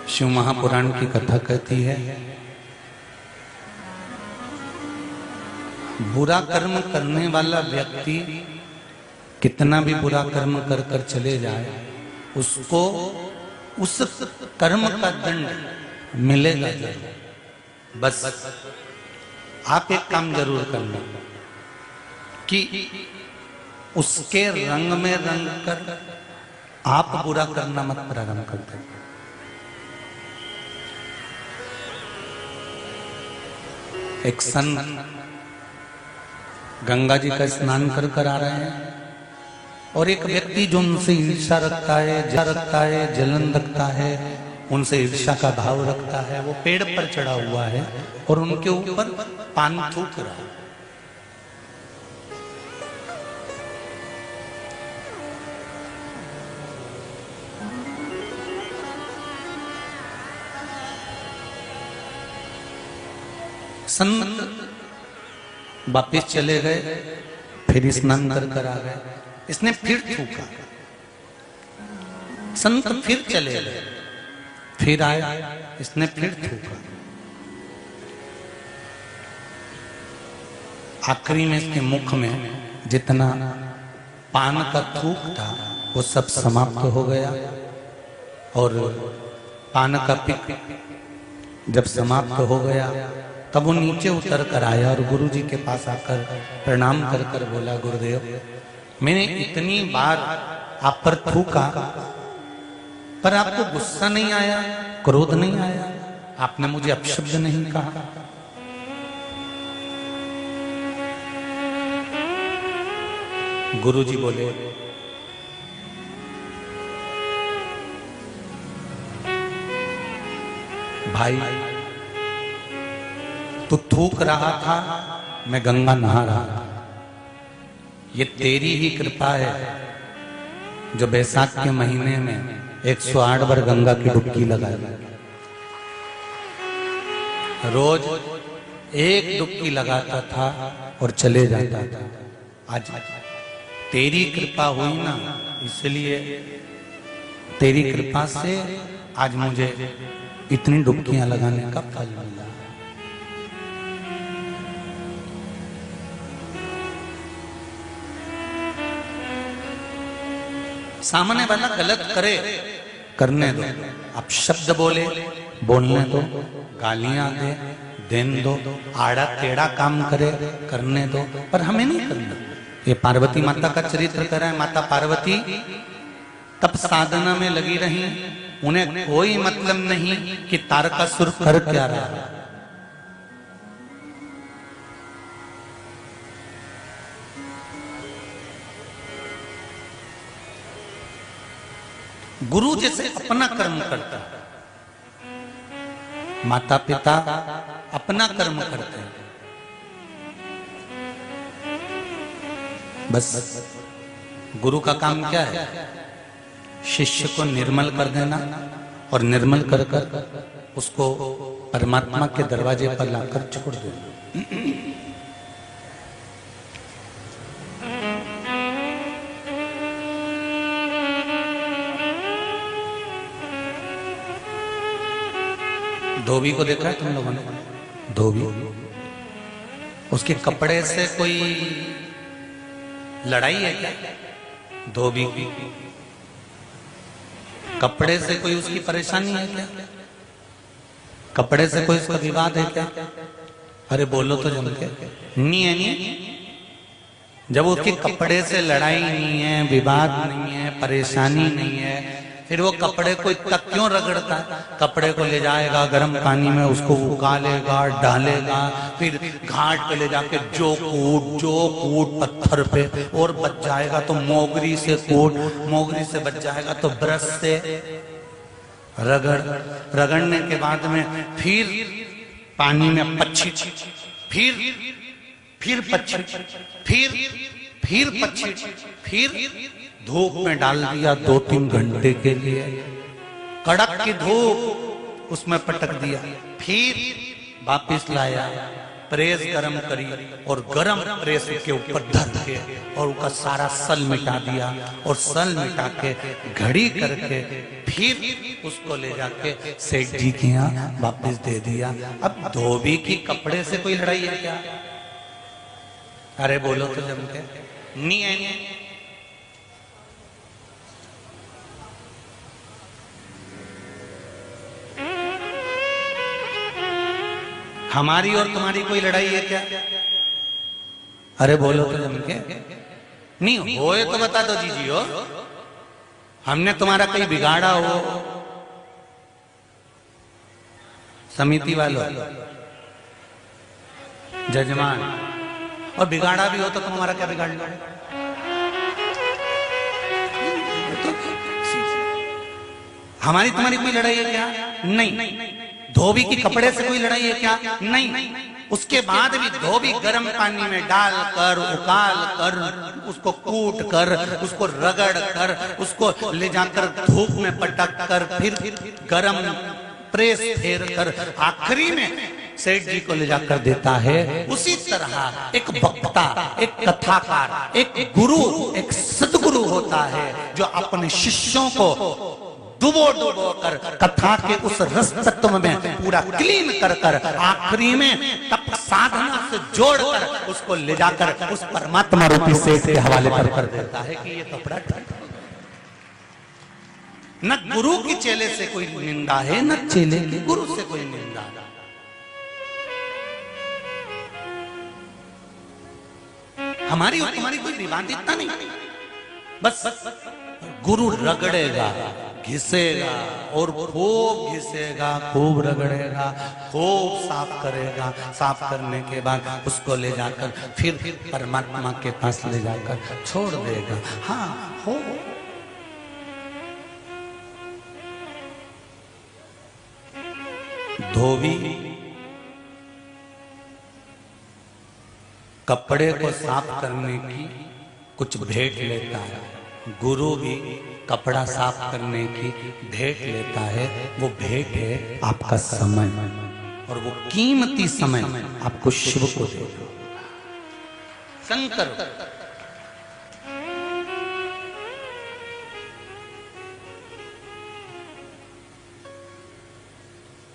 शिव महापुराण की कथा कहती है, बुरा कर्म करने वाला व्यक्ति कितना भी बुरा कर्म कर कर चले जाए, उसको उस कर्म का दंड मिलेगा जरूर। बस आप एक काम जरूर करना कि उसके रंग में रंग कर आप बुरा करना मत प्रारंभ कर दें। एक संत गंगा जी का स्नान कर कर आ रहे हैं, और एक व्यक्ति जो उनसे ईर्ष्या रखता है, जलन रखता है, उनसे ईर्ष्या का भाव रखता है, वो पेड़ पर चढ़ा हुआ है और उनके ऊपर पान थूक रहा है। संत वापिस चले गए, फिर स्नान कर कर आ गए, इसने फिर थूका। संत फिर चले गए, फिर आया, इसने फिर थूका। आखिरी में इसके मुख में जितना पान का थूक था वो सब समाप्त हो गया, और पान का पिक जब समाप्त हो गया तब वो नीचे उतर कर आया और गुरु जी के पास आकर प्रणाम कर कर बोला, गुरुदेव मैंने इतनी बार आप पर थूका पर आपको गुस्सा नहीं आया, क्रोध नहीं आया, आपने मुझे अपशब्द नहीं कहा। गुरु जी बोले, भाई तू थूक रहा था, मैं गंगा नहा रहा था। ये तेरी ही कृपा है जो बैसाख के महीने में 108 बार गंगा की डुबकी लगाई। रोज एक डुबकी लगाता था और चले जाता था। आज तेरी कृपा हुई ना, इसलिए तेरी कृपा से आज मुझे इतनी डुबकियां लगाने का फल मिला। सामने वाला गलत करे, करने दो। आप शब्द बोले, बोलने दो। गालियां दे, देन दो। आड़ा टेढ़ा काम करे, करने दो, पर हमें नहीं करना। ये पार्वती माता का चरित्र कर रहा है। माता पार्वती तब साधना में लगी रही, उन्हें कोई मतलब नहीं कि तारकासुर कर क्या रहा है। गुरु जैसे अपना कर्म करता है, माता पिता अपना कर्म करते हैं, बस गुरु का काम क्या है? शिष्य को निर्मल कर देना और निर्मल कर कर उसको परमात्मा के दरवाजे पर लाकर छोड़ देना। धोबी को देखा है तुम लोगों ने? धोबी, उसके कपड़े से कोई लड़ाई है क्या? धोबी की कपड़े से कोई उसकी परेशानी है क्या? कपड़े से कोई उसका विवाद है क्या? अरे बोलो तो जम के। नहीं है, नहीं। जब उसके कपड़े से लड़ाई नहीं है, विवाद नहीं है, परेशानी नहीं है, फिर वो कपड़े को तक क्यों रगड़ता है? कपड़े को ले जाएगा गर्म पानी में, उसको उकालेगा, डालेगा, फिर घाट पे ले जाके जो कूट पत्थर पे, और बच जाएगा तो मोगरी से कूट, मोगरी से बच जाएगा तो ब्रश से रगड़ने के बाद में फिर पानी में पच्छी, फिर पच्छी, फिर पच्छी, फिर धूप में डाल दिया 2-3 घंटे के लिए, कड़क की धूप उसमें पटक दिया, फिर वापिस लाया, प्रेस गरम करी और गरम प्रेस के ऊपर धर के और उसका सारा सल मिटा दिया, और सल मिटा के घड़ी करके फिर उसको ले जाके सेठ जी के यहाँ वापिस दे दिया। अब धोबी की कपड़े से कोई लड़ाई है क्या? अरे बोलो तो जम के। नहीं है, नहीं। हमारी और तुम्हारी कोई लड़ाई है क्या? अरे बोलो तो जम के। नहीं होए तो बता दो जीजी हो, हमने तुम्हारा कहीं बिगाड़ा हो? समिति वालों, जजमान, और बिगाड़ा भी हो तो तुम हमारा क्या बिगाड़ लो? हमारी तुम्हारी कोई लड़ाई है क्या? नहीं। धोबी की कपड़े से कोई लड़ाई है क्या? नहीं। उसके बाद भी धोबी गर्म पानी में डालकर, उकाल कर, उसको कूट कर, उसको रगड़ कर, उसको ले जाकर धूप में पटक कर, फिर गर्म प्रेस फेर कर आखिरी में सेठ जी को ले जाकर देता है। उसी तरह एक वक्ता, एक कथाकार, एक गुरु, एक सदगुरु होता है जो अपने शिष्यों को डुबो कर कथा के उस रस तत्व में पूरा क्लीन कर आखिरी में तप साधना से जोड़कर उसको ले जाकर उस परमात्मा रूपी सेठ के हवाले पर कर देता है कि ये कपड़ा न गुरु की चेले से कोई निंदा है, न चेले की गुरु से कोई निंदा है। हमारी और तुम्हारी कोई विवादितता नहीं, बस गुरु रगड़ेगा, घिसेगा और खूब घिसेगा, खूब रगड़ेगा, खूब साफ करेगा। साफ करने के बाद उसको ले जाकर फिर परमात्मा के पास ले जाकर छोड़ देगा। हाँ हो। धोबी कपड़े को साफ करने की कुछ भेंट लेता है, गुरु भी कपड़ा साफ करने की भेंट लेता है। वो भेंट है आपका समय, और वो कीमती समय आपको शिव को दे दो। शंकर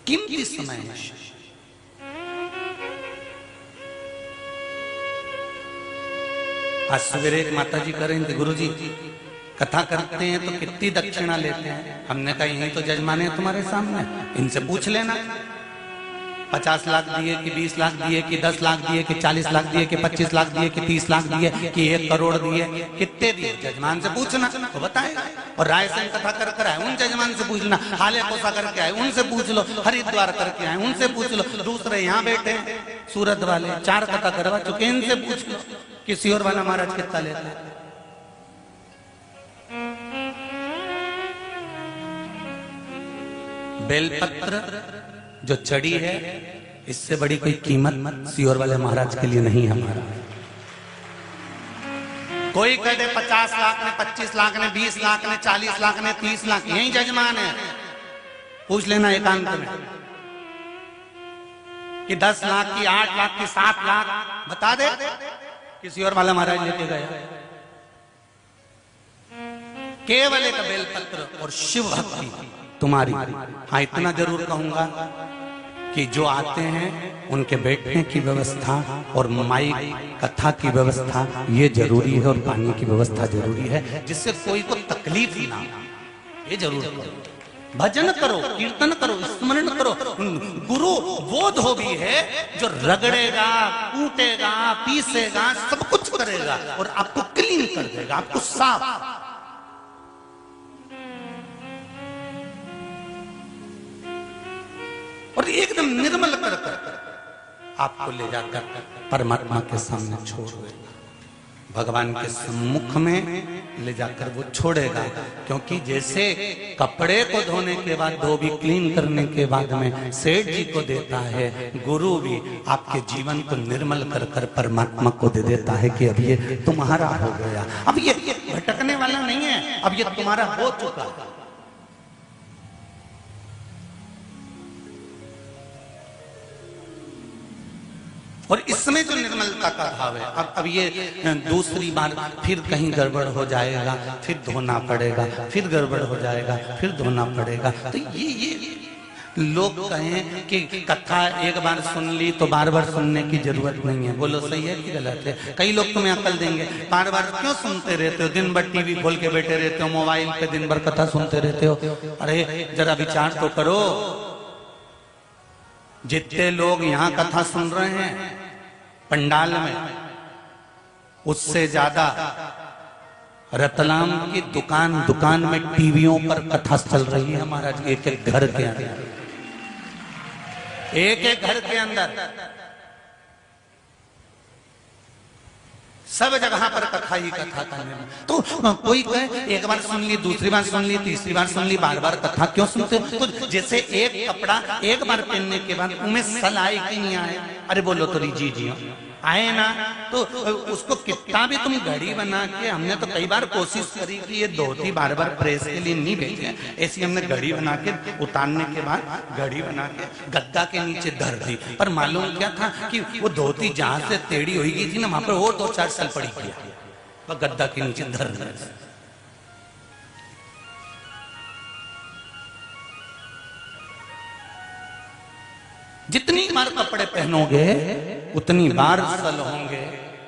कीमती समय है। आज सवेरे एक माता जी कह रही थी, गुरु जी कथा करते हैं तो कितनी दक्षिणा लेते हैं? हमने कहा यही तो जजमान है तुम्हारे सामने, इनसे पूछ लेना। 50 लाख दिए कि 20 लाख दिए कि 10 लाख दिए कि 40 लाख दिए कि 25 लाख दिए कि 30 लाख दिए कि 1 करोड़ दिए, कितने दिए? जजमान से पूछना तो बताएगा। और रायसेन कथा कर कर आए उन जजमान से पूछना, हाले कोसा करके आए उनसे पूछ लो, हरिद्वार करके आए उनसे पूछ लो, दूसरे यहाँ बैठे हैं सूरत वाले 4 कथा करवा चुके, इनसे पूछ लो किसी और वाला महाराज कितना लेता है। बेलपत्र जो चढ़ी है, इससे बड़ी कोई कीमत सियोर वाले महाराज के लिए नहीं है। हमारा कोई कहते 50 लाख ने, 25 लाख ने, 20 लाख ने, 40 लाख ने, 30 लाख, यही जजमान है। पूछ लेना एकांत में कि 10 लाख की, 8 लाख की, 7 लाख बता दे किसी और वाला महाराज लेके गया। केवल एक बेलपत्र और शिव भक्ति तुम्हारी। हाँ, इतना जरूर कहूंगा कि जो आते हैं उनके बैठने की व्यवस्था और माइक कथा की व्यवस्था ये जरूरी है, और पानी की व्यवस्था जरूरी है, जिससे कोई को तकलीफ ना हो। ये जरूर करो, भजन करो, कीर्तन करो, स्मरण करो। गुरु वो धोबी है जो रगड़ेगा, कूटेगा, पीसेगा, सब कुछ करेगा और आपको क्लीन कर देगा, आपको साफ। और एकदम निर्मल कर आपको ले जाकर परमात्मा के सामने छोड़ देगा, भगवान के सम्मुख में ले जाकर वो छोड़ेगा। क्योंकि जैसे कपड़े को धोने के बाद, धोबी क्लीन करने के बाद में सेठ जी को देता है, गुरु भी आपके जीवन को निर्मल कर कर परमात्मा को दे देता है कि अब ये तुम्हारा हो गया, अब ये भटकने वाला नहीं है, अब ये तुम्हारा हो चुका है। और इसमें जो निर्मलता का भाव है, अब ये दूसरी बार फिर कहीं गड़बड़ हो जाएगा, फिर धोना पड़ेगा, फिर गड़बड़ हो जाएगा, फिर धोना पड़ेगा। तो ये लोग कहें कि कथा एक बार सुन ली तो बार बार सुनने की जरूरत नहीं है। बोलो सही है कि गलत है? कई लोग तुम्हें अकल देंगे, बार बार क्यों सुनते रहते हो, दिन भर टीवी खोल के बैठे रहते हो, मोबाइल पे दिन भर कथा सुनते रहते हो। अरे जरा विचार तो करो, जितने लोग यहाँ कथा सुन रहे हैं पंडाल में, उससे ज्यादा रतलाम की दुकान दुकान में टीवियों पर कथा चल रही है महाराज। एक एक घर के अंदर, एक एक घर के अंदर सब जगह पर कथा ही कथा करने में। तो कोई कहे एक बार सुन ली, दूसरी बार सुन ली, तीसरी बार सुन ली, बार बार कथा क्यों सुनते हो? तो जैसे एक कपड़ा एक बार पहनने के बाद उनमें सल आए कि नहीं आए? अरे बोलो तो जी जी आए ना। तो उसको कितना भी तुम घड़ी बना के, हमने तो कई बार कोशिश करी कि ये धोती बार बार प्रेस के लिए नहीं भेजे, ऐसी हमने घड़ी बना के उतारने के बाद घड़ी बना के गद्दा के नीचे धर दी। पर मालूम क्या था कि वो धोती जहां से टेढ़ी हुई गई थी ना, वहां पर और 2-4 साल पड़ी गया, गद्दा के नीचे धर दी। जितनी बार कपड़े पहनोगे उतनी बार सल होंगे,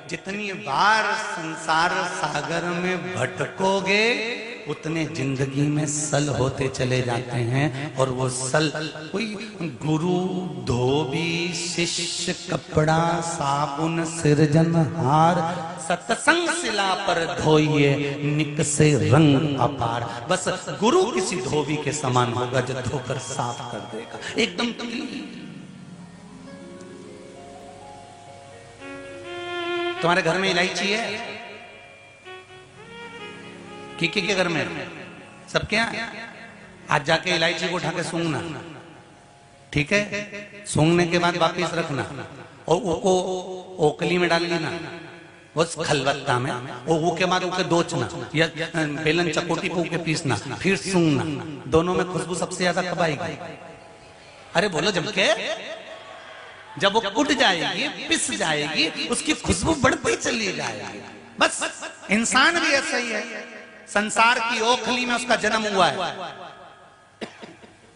जितनी बार संसार सागर में भटकोगे उतने जिंदगी में सल होते चले जाते हैं। और वो सल कोई गुरु, धोबी, शिष्य, कपड़ा, साबुन, सिरजनहार, सत्संग शिला पर धोइए निक से रंग अपार। बस गुरु किसी धोबी के समान होगा जो धोकर साफ कर देगा एकदम क्लीन। तुम्हारे घर में इलायची है? किकी के घर में? सबके यहाँ? आज जाके इलायची को उठा के सूंघना, ठीक है? सूंघने के बाद वापिस रखना और उसको ओकली में डाल लेना, उस खलबत्ता में, और वो के बाद उसे दोचना या बेलन चकोटी पे उके पीसना, फिर सूंघना। दोनों में खुशबू सबसे ज्यादा कब आएगी? अरे बोलो जब के जब वो कुट जाएगी, पिस जाएगी, उसकी खुशबू बढ़ती चली जाएगी। बस इंसान भी ऐसा ही है। संसार की ओखली में उसका जन्म हुआ है,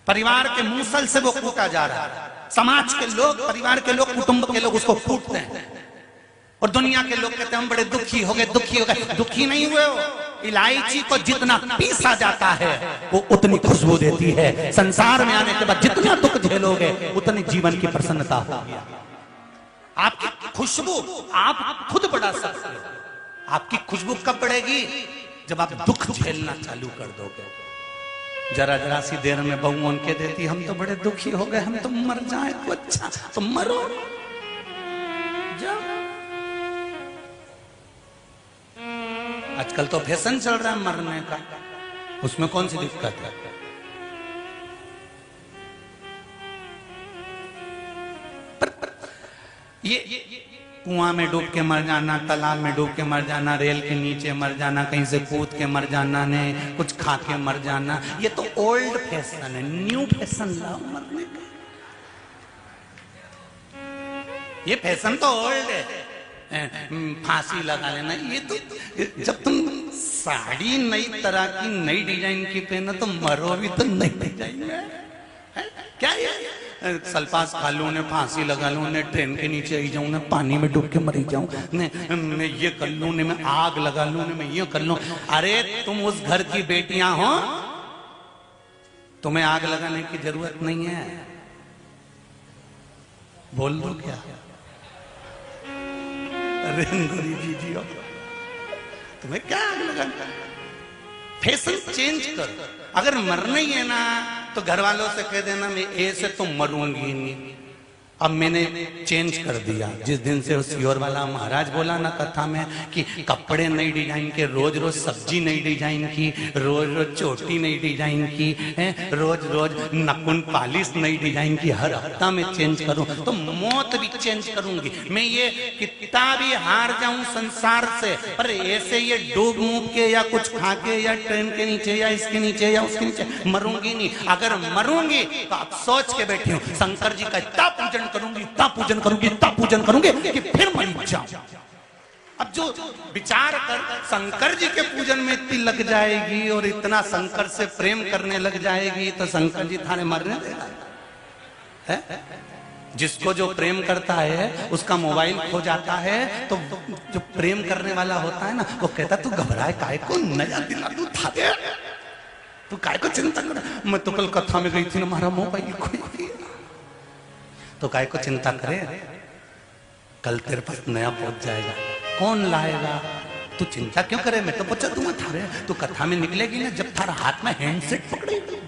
परिवार के मूसल से वो कूटा जा रहा है। समाज के लोग, परिवार के लोग, कुटुंब के लोग उसको कूटते हैं और दुनिया के लोग कहते हैं हम बड़े दुखी हो गए, दुखी हो गए। दुखी नहीं हुए हो, इलायची को जितना पीसा जाता है वो उतनी खुशबू देती है। संसार में आने के बाद जितना दुख झेलोगे उतनी जीवन की प्रसन्नता होगी। आपकी खुशबू आप खुद बढ़ा सकते हो। आपकी खुशबू कब बढ़ेगी? जब आप दुख झेलना चालू कर दोगे। जरा जरा सी देर में बहू उनके देती, हम तो बड़े दुखी हो गए, हम तो मर जाए तो अच्छा, तो मरो जाओ। आजकल तो फैशन चल रहा है मरने का, उसमें कौन सी दिक्कत है? ये कुआं में डूब के मर जाना, तालाब में डूब के मर जाना, रेल के नीचे मर जाना, कहीं से कूद के मर जाना, ने कुछ खा के मर जाना, ये तो ओल्ड फैशन है। न्यू फैशन लाओ मरने का। ये फैशन तो ओल्ड है। फांसी लगा लेना, ये तो जब तुम साड़ी नई तरह की नई डिजाइन की पहनो तो मरो भी तो नई डिजाइन में। क्या ये सल्फास खा लूं, ने फांसी लगा लूं, ने ट्रेन के नीचे आई जाऊं, ने पानी में डूब के मरी जाऊं, ने मैं ये कर लूं, ने मैं आग लगा लूं, ने मैं ये कर लूं। अरे तुम उस घर की बेटियां हो, तुम्हें आग लगाने की जरूरत नहीं है। बोल दो क्या? अरे जी तुम्हें क्या आग लगाना? फैशन चेंज करो। अगर मरना ही है ना तो घर वालों से कह देना मैं ऐसे तो मरूंगी नहीं। अब मैंने चेंज कर दिया। जिस दिन से उस योर वाला महाराज बोला ना कथा में कि कपड़े नई डिजाइन के, रोज रोज सब्जी नई डिजाइन की, रोज रोज चोटी नई डिजाइन की, रोज रोज नकुन पालिश नई डिजाइन की, हर हफ्ता में चेंज करूं तो मौत भी चेंज करूंगी। मैं ये कितना भी हार जाऊं संसार से, पर ऐसे ये डूब मूब के या कुछ खा के या ट्रेन के नीचे या इसके नीचे या उसके नीचे मरूंगी नहीं। अगर मरूंगी तो आप सोच के बैठी हूं शंकर जी का इतना पूजन करूंगी, इतना पूजन करूंगी, इतना पूजन करूंगी कि फिर मर जाऊं। अब जो विचार कर शंकर जी के पूजन में इतनी लग जाएगी और इतना शंकर से प्रेम करने लग जाएगी तो शंकर जी थाने मरने देगा है? जिसको जो प्रेम करता है उसका मोबाइल खो जाता है तो जो प्रेम करने वाला होता है ना वो कहता तू घबराए काहे को, नया दिला दूं था दे, तू काहे को चिंता कर। मैं तो कल कथा में गई थी ना, हमारा मोबाइल खो गया तो काहे को चिंता करे, कल तेरे पास नया पहुंच जाएगा। कौन लाएगा? तू चिंता क्यों करे, मैं तो पहुंचा दूंगा थारे। तू कथा में निकलेगी ना जब थारा हाथ में हैंडसेट पकड़ेगी।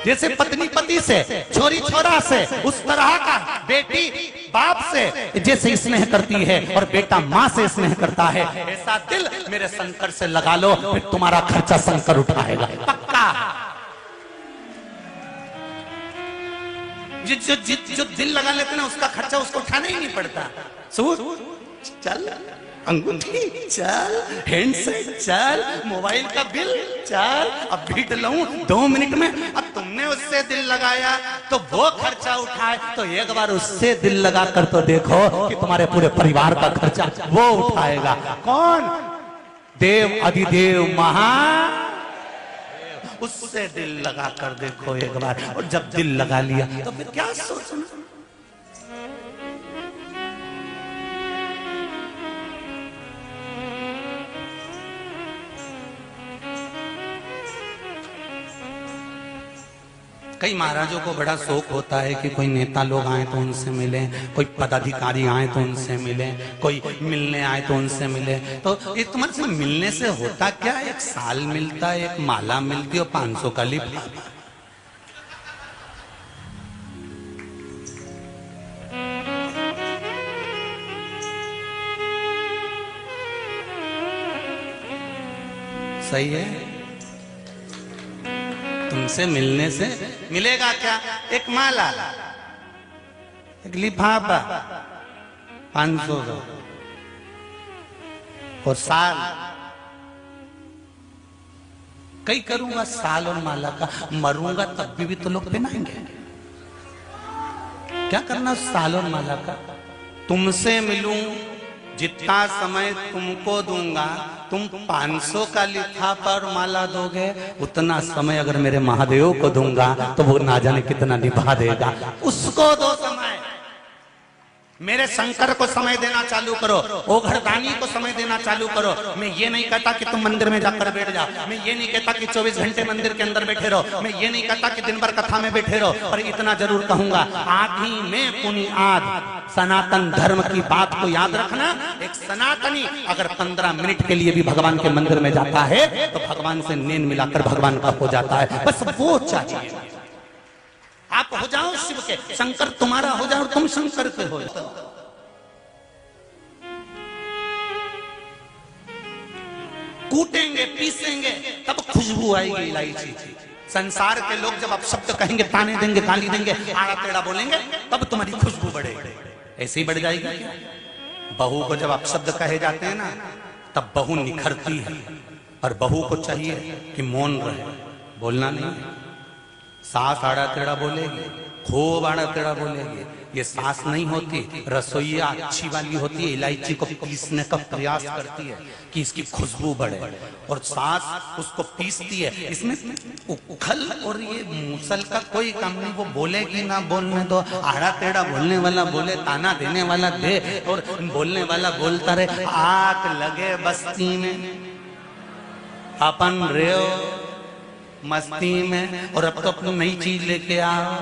जैसे पत्नी पति से, छोरी छोरा से, उस तरह का बेटी बाप से जैसे स्नेह करती है और बेटा माँ से स्नेह करता है, ऐसा दिल मेरे शंकर से लगा लो, फिर तुम्हारा खर्चा शंकर उठाएगा पक्का। जो दिल लगा लेते ना उसका खर्चा उसको उठाना ही नहीं पड़ता। चल अंगूठी चल, हैंडसेट चल, मोबाइल का बिल चल, अब भीड़ लूं 2 मिनट में। अब तुमने उससे दिल लगाया तो वो खर्चा उठाए, तो एक बार उससे दिल लगा कर तो देखो कि तुम्हारे पूरे परिवार का खर्चा वो उठाएगा। कौन? देव अधिदेव महा, उससे दिल लगा कर देखो एक बार। और जब दिल लगा लिया तो फिर क्या सोचना। कई महाराजों को बड़ा शौक होता है कि कोई नेता लोग आए तो उनसे मिले, कोई पदाधिकारी आए तो उनसे मिले, कोई मिलने आए तो उनसे मिले। तो एक तुम्हारे से मिलने से होता क्या? एक साल मिलता है, एक माला मिलती है और 500 का लिफाफा। सही है? तुमसे मिलने से मिलेगा क्या? एक माला, एक लिफाफा 500 का, और साल कई करूंगा साल और माला का। मरूंगा तब भी तो लोग पहनाएंगे। क्या करना साल और माला का? तुमसे मिलूं, जितना समय तुमको दूंगा, तुम 500 का लिफाफा और माला दोगे, उतना समय अगर मेरे महादेव को दूंगा तो वो ना जाने कितना निभा देगा। उसको दो समय, मेरे शंकर को समय देना चालू करो, ओघरदानी को समय देना चालू करो। मैं ये नहीं कहता कि तुम मंदिर में जाकर बैठ जाओ, मैं ये नहीं कहता कि 24 घंटे मंदिर के अंदर बैठे रहो, मैं ये नहीं कहता कि दिन भर कथा में बैठे रहो, पर इतना जरूर कहूंगा, आधी में पुनि आध सनातन धर्म की बात को याद रखना। एक सनातनी अगर 15 मिनट के लिए भी भगवान के मंदिर में जाता है तो भगवान से नेन मिलाकर भगवान का हो जाता है। बस वो चाहिए। आप हो जाओ शिव के, शंकर तुम्हारा हो जाओ और तुम शंकर के हो जाओ। कूटेंगे पीसेंगे तब खुशबू आएगी इलायची। संसार के लोग जब आप शब्द कहेंगे, ताने देंगे, गाली देंगे, आड़ा टेढ़ा बोलेंगे, तब तुम्हारी खुशबू बढ़ेगी। ऐसे ही बढ़ जाएगी क्या? बहू को जब आप शब्द कहे जाते हैं ना, तब बहू निखरती है। और बहू को चाहिए कि मौन रहे, बोलना नहीं। सास आड़ा टेढ़ा बोलेगी, खूब आड़ा टेढ़ा बोलेगी, ये सास नहीं होती, रसोईया अच्छी वाली होती है। इलायची को पीसने का प्रयास करती है कि इसकी खुशबू बढ़े, और सास उसको पीसती है। इसमें उखल और ये मूसल का कोई काम नहीं। वो बोलेगी ना, बोलने दो। आड़ा टेढ़ा बोलने वाला बोले, ताना देने वाला दे, और बोलने वाला बोलता रहे। आग लगे बस्ती में, अपन रेओ मस्ती में, और अब तो अपनी नई चीज लेके आओ।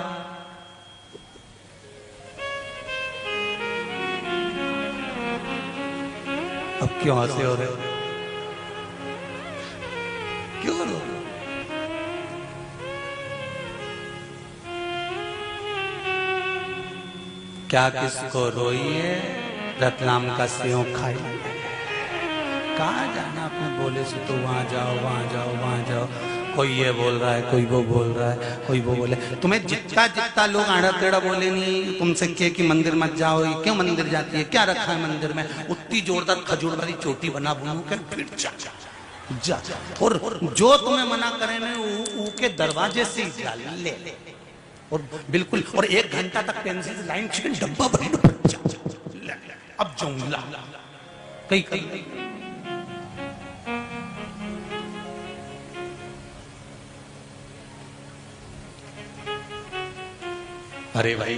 अब क्यों हंसे हो रहे हो? क्यों रो? क्या किसको रोइए, रतलाम का सेव खाइए। कहाँ जाना अपने बोले से, तो वहां जाओ, वहां जाओ, वहां जाओ। कोई ये बोल रहा है, कोई वो बोल रहा है, कोई वो बोले। तुम्हें जितना जितना लोग आड़ा टेढ़ा बोले नहीं, तुमसे कहे कि मंदिर मत जाओ, ये क्यों मंदिर जाती है, क्या रखा है मंदिर में, उतनी जोरदार खजूर वाली चोटी बना बुनू के फिर जा। और जो तुम्हें मना करे ना, के दरवाजे से ले, और बिल्कुल, और 1 घंटा तक पेंसिल लाइन चिकन डब्बा भरी, अब जाऊंगा कई। अरे भाई,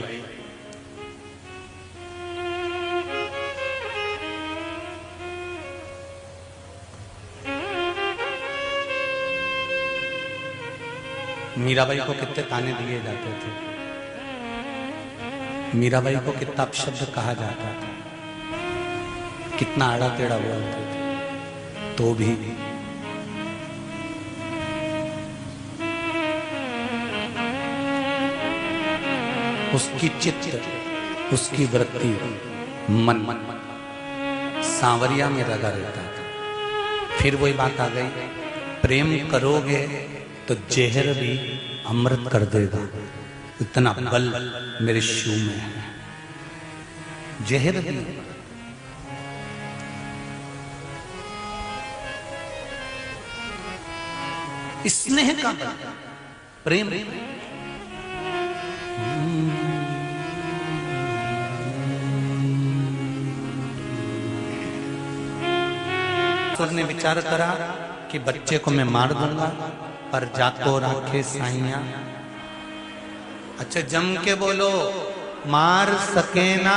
मीराबाई को कितने ताने दिए जाते थे, मीराबाई को कितना अपशब्द कहा जाता था, कितना आड़ा टेढ़ा बोलते थे, तो भी उसकी चित्त, उसकी वृत्ति, मन सांवरिया में लगा रहता था। फिर वही बात आ गई, प्रेम करोगे तो जहर भी अमृत कर देगा, इतना बल मेरे शिव में है। जहर भी, स्नेह का बल, प्रेम। ने विचार करा कि बच्चे को मैं मार दूंगा, पर जातो राखे साइया। अच्छा, जम के बोलो, मार सके ना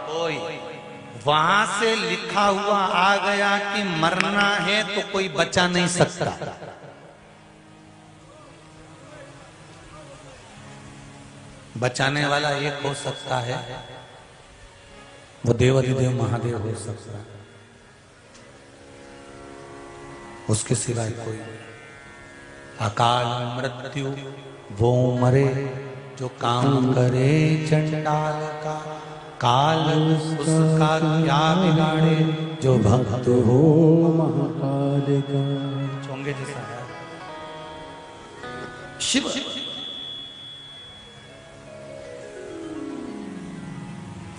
कोई। वहां से लिखा हुआ आ गया कि मरना है तो कोई बचा नहीं सकता। बचाने वाला एक हो सकता है, वो देवाधिदेव महादेव हो सकता है, उसके सिवाय कोई। अकाल मृत्यु वो मरे जो काम करे चंडाल का, काल उसका क्या बिगाड़े जो भक्त हो महाकाल का। चोंगे जैसा है शिव।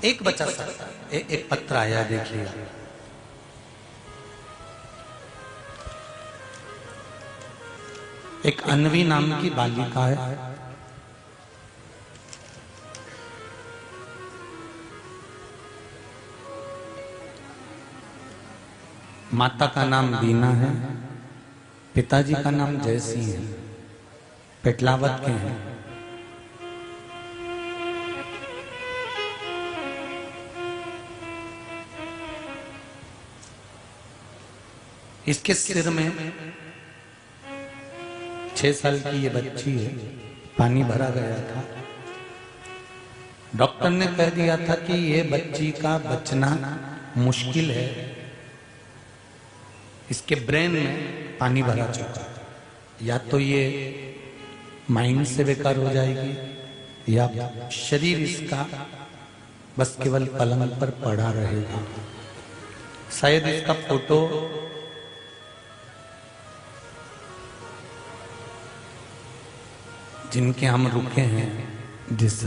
एक बचा सकता, एक पत्र आया, देखिए। एक अन्वी नाम की बालिका है, माता का नाम बीना है, पिताजी का नाम जयसिंह है, पेटलावत के हैं। इसके सिर में 6 साल की ये बच्ची है, पानी भरा गया था। डॉक्टर ने कह दिया था कि ये बच्ची का बचना मुश्किल है, इसके ब्रेन में पानी भरा चुका है, या तो ये माइंड से बेकार हो जाएगी या शरीर इसका बस केवल पलंग पर पड़ा रहेगा। शायद इसका फोटो जिनके हम रुके हैं जिस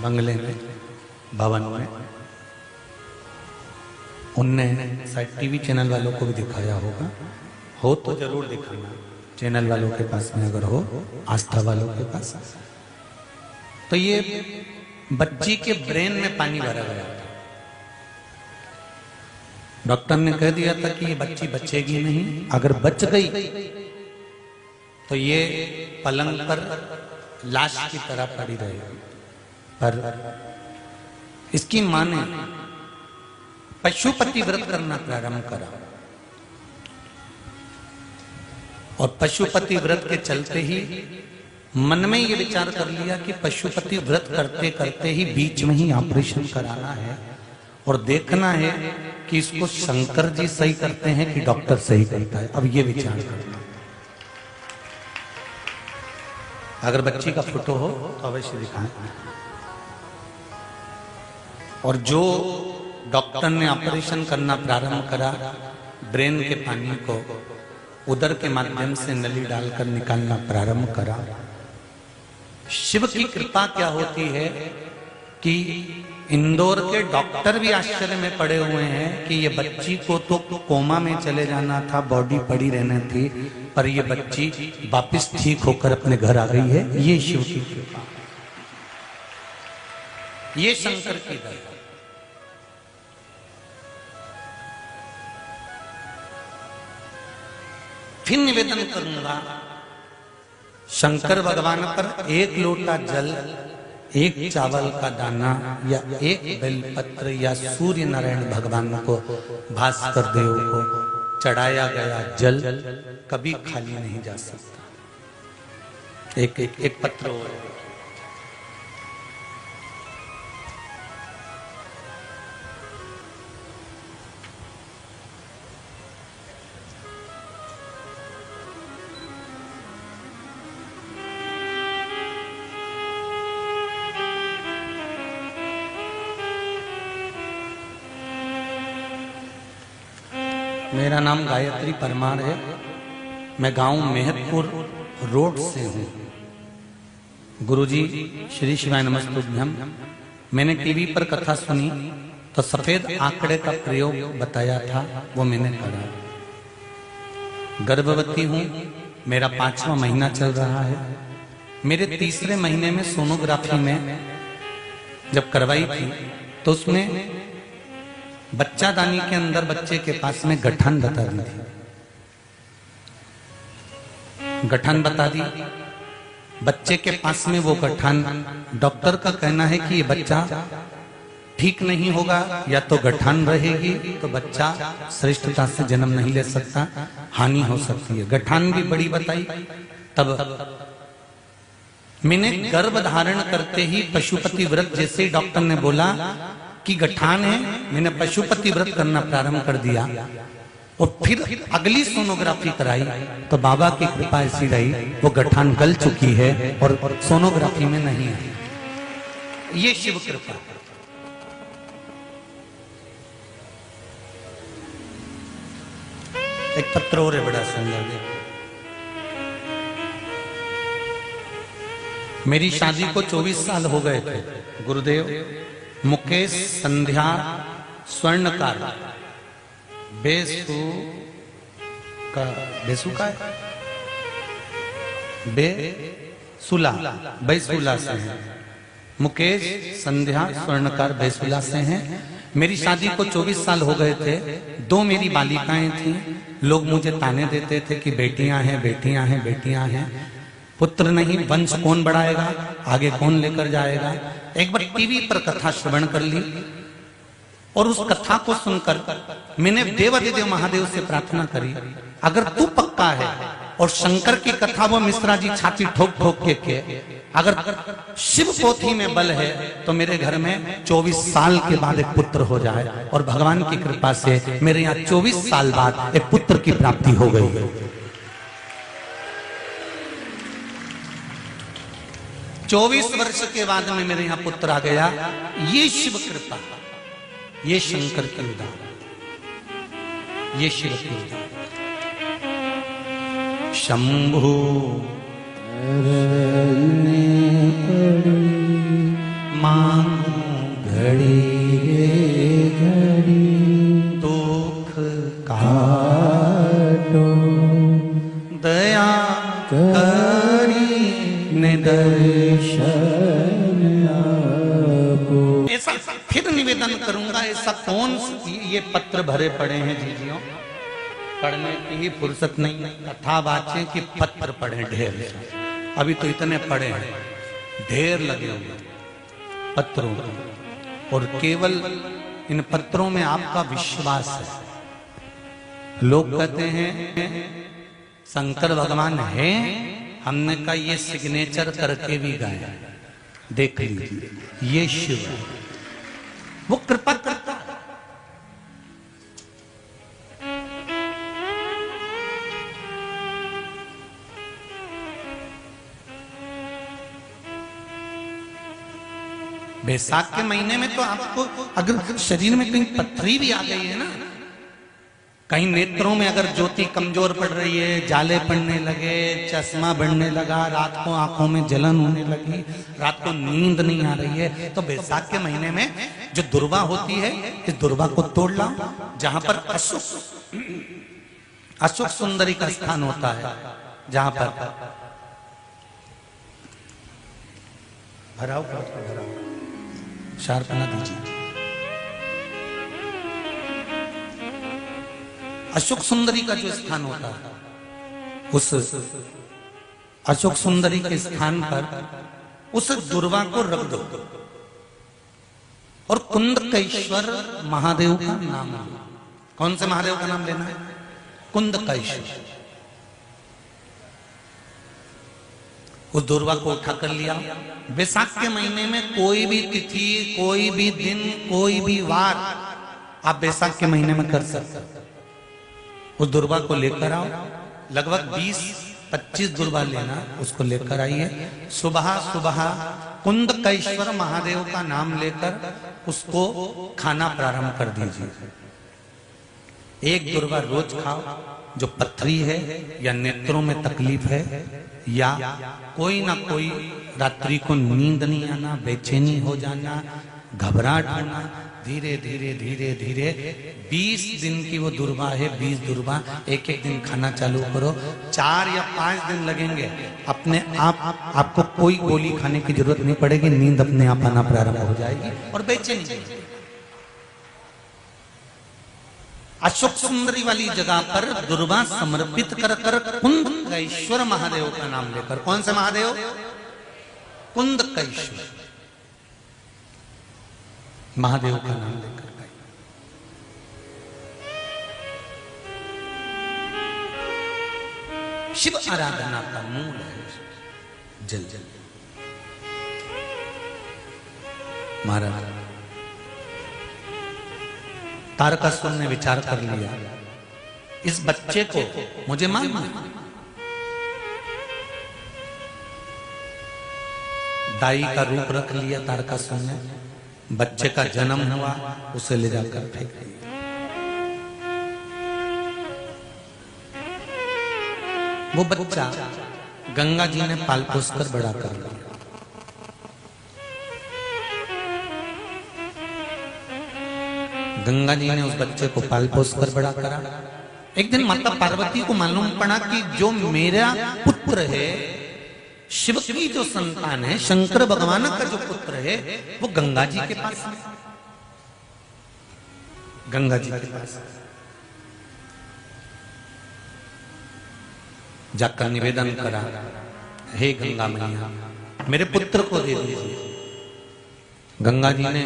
बंगले में, भवन में, उनने शायद टीवी चैनल वालों को भी दिखाया होगा। हो तो जरूर दिखाना, चैनल वालों के पास में अगर हो, आस्था वालों के पास। तो ये बच्ची के ब्रेन में पानी भरा गया था। डॉक्टर ने कह दिया था कि ये बच्ची बचेगी नहीं, अगर बच गई तो ये पलंग पर लाश की तरह पड़ी रहेगी। पर इसकी मां ने पशुपति व्रत करना प्रारंभ करा और पशुपति व्रत के चलते ही मन में ये विचार कर लिया कि पशुपति व्रत करते करते ही बीच में ही ऑपरेशन कराना है और देखना है कि इसको शंकर जी सही करते हैं कि डॉक्टर सही करता है। अब ये विचार करना, अगर बच्ची का फोटो हो तो अवश्य दिखाएं। और जो डॉक्टर ने ऑपरेशन करना प्रारंभ करा, ब्रेन के पानी को उदर के माध्यम से नली डालकर निकालना प्रारंभ करा। शिव की कृपा क्या होती है कि इंदौर के डॉक्टर भी आश्चर्य में पड़े हुए हैं कि ये बच्ची को तो कोमा में चले जाना था, बॉडी पड़ी रहना थी, पर ये बच्ची वापस ठीक होकर अपने घर आ गई है। ये शिव की कृपा, ये शंकर की दया। फिर निवेदन करूंगा शंकर भगवान पर, एक लोटा जल, एक चावल का दाना या एक बेलपत्र या सूर्य नारायण भगवान को, भास्कर देव को चढ़ाया गया जल कभी खाली नहीं जा सकता। एक पत्र हो। मेरा नाम गायत्री परमार है। मैं गांव मेहतपुर रोड से हूँ। गुरुजी श्री शिवाय नमस्तुभ्यम। मैंने टीवी पर कथा सुनी तो सफेद आंकड़े का प्रयोग बताया था, वो मैंने करा। गर्भवती हूँ, मेरा 5वां महीना चल रहा है। मेरे 3रे महीने में सोनोग्राफी में जब करवाई थी तो उसमें बच्चा दानी के अंदर बच्चे के पास में गठान बता दी थी। गठान बता दी, बच्चे के पास में वो गठान, डॉक्टर का कहना है कि ये बच्चा ठीक नहीं होगा, या तो गठान रहेगी तो बच्चा श्रेष्ठता से जन्म नहीं ले सकता, हानि हो सकती है। गठान भी बड़ी बताई। तब मैंने गर्भ धारण करते ही पशुपति व्रत, जैसे ही डॉक्टर ने बोला कि गठान है, मैंने पशुपति व्रत करना प्रारंभ कर दिया। और फिर अगली सोनोग्राफी कराई तो बाबा की कृपा ऐसी रही, वो गठान गल चुकी है और सोनोग्राफी में नहीं आई। ये शिव कृपा। एक पत्र और है बड़ा सुंदर। मेरी शादी को 24 साल हो गए थे। गुरुदेव मुकेश संध्या स्वर्णकार बेसु का बेसुला से हैं। मुकेश संध्या स्वर्णकार बेसुला से हैं। मेरी शादी को 24 साल हो गए थे। 2 मेरी बालिकाएं थीं। लोग मुझे ताने देते थे कि बेटियां हैं, बेटियां हैं, बेटियां हैं। पुत्र नहीं, वंश कौन बढ़ाएगा, आगे कौन लेकर जाएगा। एक बार टीवी पर कथा श्रवण कर ली और उस कथा को सुनकर मैंने देवाधिदेव महादेव से प्रार्थना करी, अगर तू पक्का है और शंकर की कथा वो मिश्रा जी छाती ठोक ठोक के अगर शिव पोथी में बल है तो मेरे घर में 24 साल के बाद एक पुत्र हो जाए। और भगवान की कृपा से मेरे यहाँ 24 साल बाद एक पुत्र की प्राप्ति हो गई। 24 वर्ष के बाद में मेरे यहाँ पुत्र आ गया। ये शिव कृपा, ये शंकर की उदार, ये शिव की उदार। शंभु मांगू घड़ी घड़ी दुख काटो, दया करी निदर्शन आपको। ऐसा फिर निवेदन करूंगा, ऐसा कौन ये पत्र भरे पड़े हैं जीजियों, पढ़ने की ही फुर्सत नहीं, कथा वाचे कि पत्र पढ़े ढेर। अभी तो इतने पढ़े हैं, ढेर लगे हुए पत्रों, और केवल इन पत्रों में आपका विश्वास है। लोग कहते हैं शंकर भगवान है, हमने कहा ये सिग्नेचर करके भी गए, देख लीजिए ये शिव है, वो कृपा करता है। बैसाख के महीने में तो आपको अगर शरीर में कहीं पथरी भी आ गई है ना, कहीं नेत्रों में अगर ज्योति कमजोर पड़ रही है, जाले पड़ने लगे, चश्मा बढ़ने लगा, रात को आंखों में जलन होने लगी, रात को नींद नहीं आ रही है, तो बैसाख के महीने में जो दुर्वा होती है, इस दुर्वा को तोड़ लाओ। जहां पर अशोक सुंदरी का स्थान होता है, जहां पर भराव शार्पना दीजिए। अशोक सुंदरी का जो स्थान होता है, उस अशोक सुंदरी के स्थान पर उस दुर्वा को रख दो और कुंदकेश्वर महादेव का नाम लो। कौन से महादेव का नाम लेना है? कुंदकेश्वर। उस दुर्वा को उठा कर लिया। बैसाख के महीने में कोई भी तिथि, कोई भी दिन, कोई भी वार आप बैसाख के महीने में कर सकते। उस दुर्वा को लेकर आओ, लगभग 20-25 दुर्वा लेना, उसको लेकर आइए। सुबह सुबह कुंदकेश्वर महादेव का नाम लेकर उसको खाना प्रारंभ कर दीजिए। एक दुर्वा रोज खाओ। जो पथरी है या नेत्रों में तकलीफ है या कोई ना कोई रात्रि को नींद नहीं आना, बेचैनी हो जाना, घबराहट होना, धीरे धीरे धीरे धीरे 20 दिन की वो दुर्वा है, 20 दुर्वा एक एक दिन खाना चालू करो। 4 या 5 दिन लगेंगे, अपने आप आपको कोई गोली खाने की जरूरत नहीं पड़ेगी, नींद अपने आप आना प्रारंभ हो जाएगी और बेचैनी। अशोक सुंदरी वाली जगह पर दुर्वा समर्पित कर कर कुंदकेश्वर महादेव का नाम लेकर, कौन से महादेव? कुंदकेश्वर महादेव का नाम लेकर शिव आराधना का मूल है जल। जल महाराज तारकासुर ने विचार कर लिया, इस बच्चे को मुझे मारना है। दाई का रूप रख लिया तारकासुर ने, बच्चे का जन्म हुआ, उसे ले जाकर फेंक दिया। वो बच्चा गंगा जी ने पाल पोस कर बड़ा कर लिया। गंगा जी ने उस बच्चे को पाल पोस कर बड़ा करा। एक दिन माता पार्वती को मालूम पड़ा कि जो मेरा पुत्र है, शिव की जो संतान है, शंकर भगवान का जो पुत्र है, वो गंगा जी के पास है। गंगा जी के पास जाकर निवेदन करा, हे गंगा मैया मेरे पुत्र को दे दीजिए। गंगा जी ने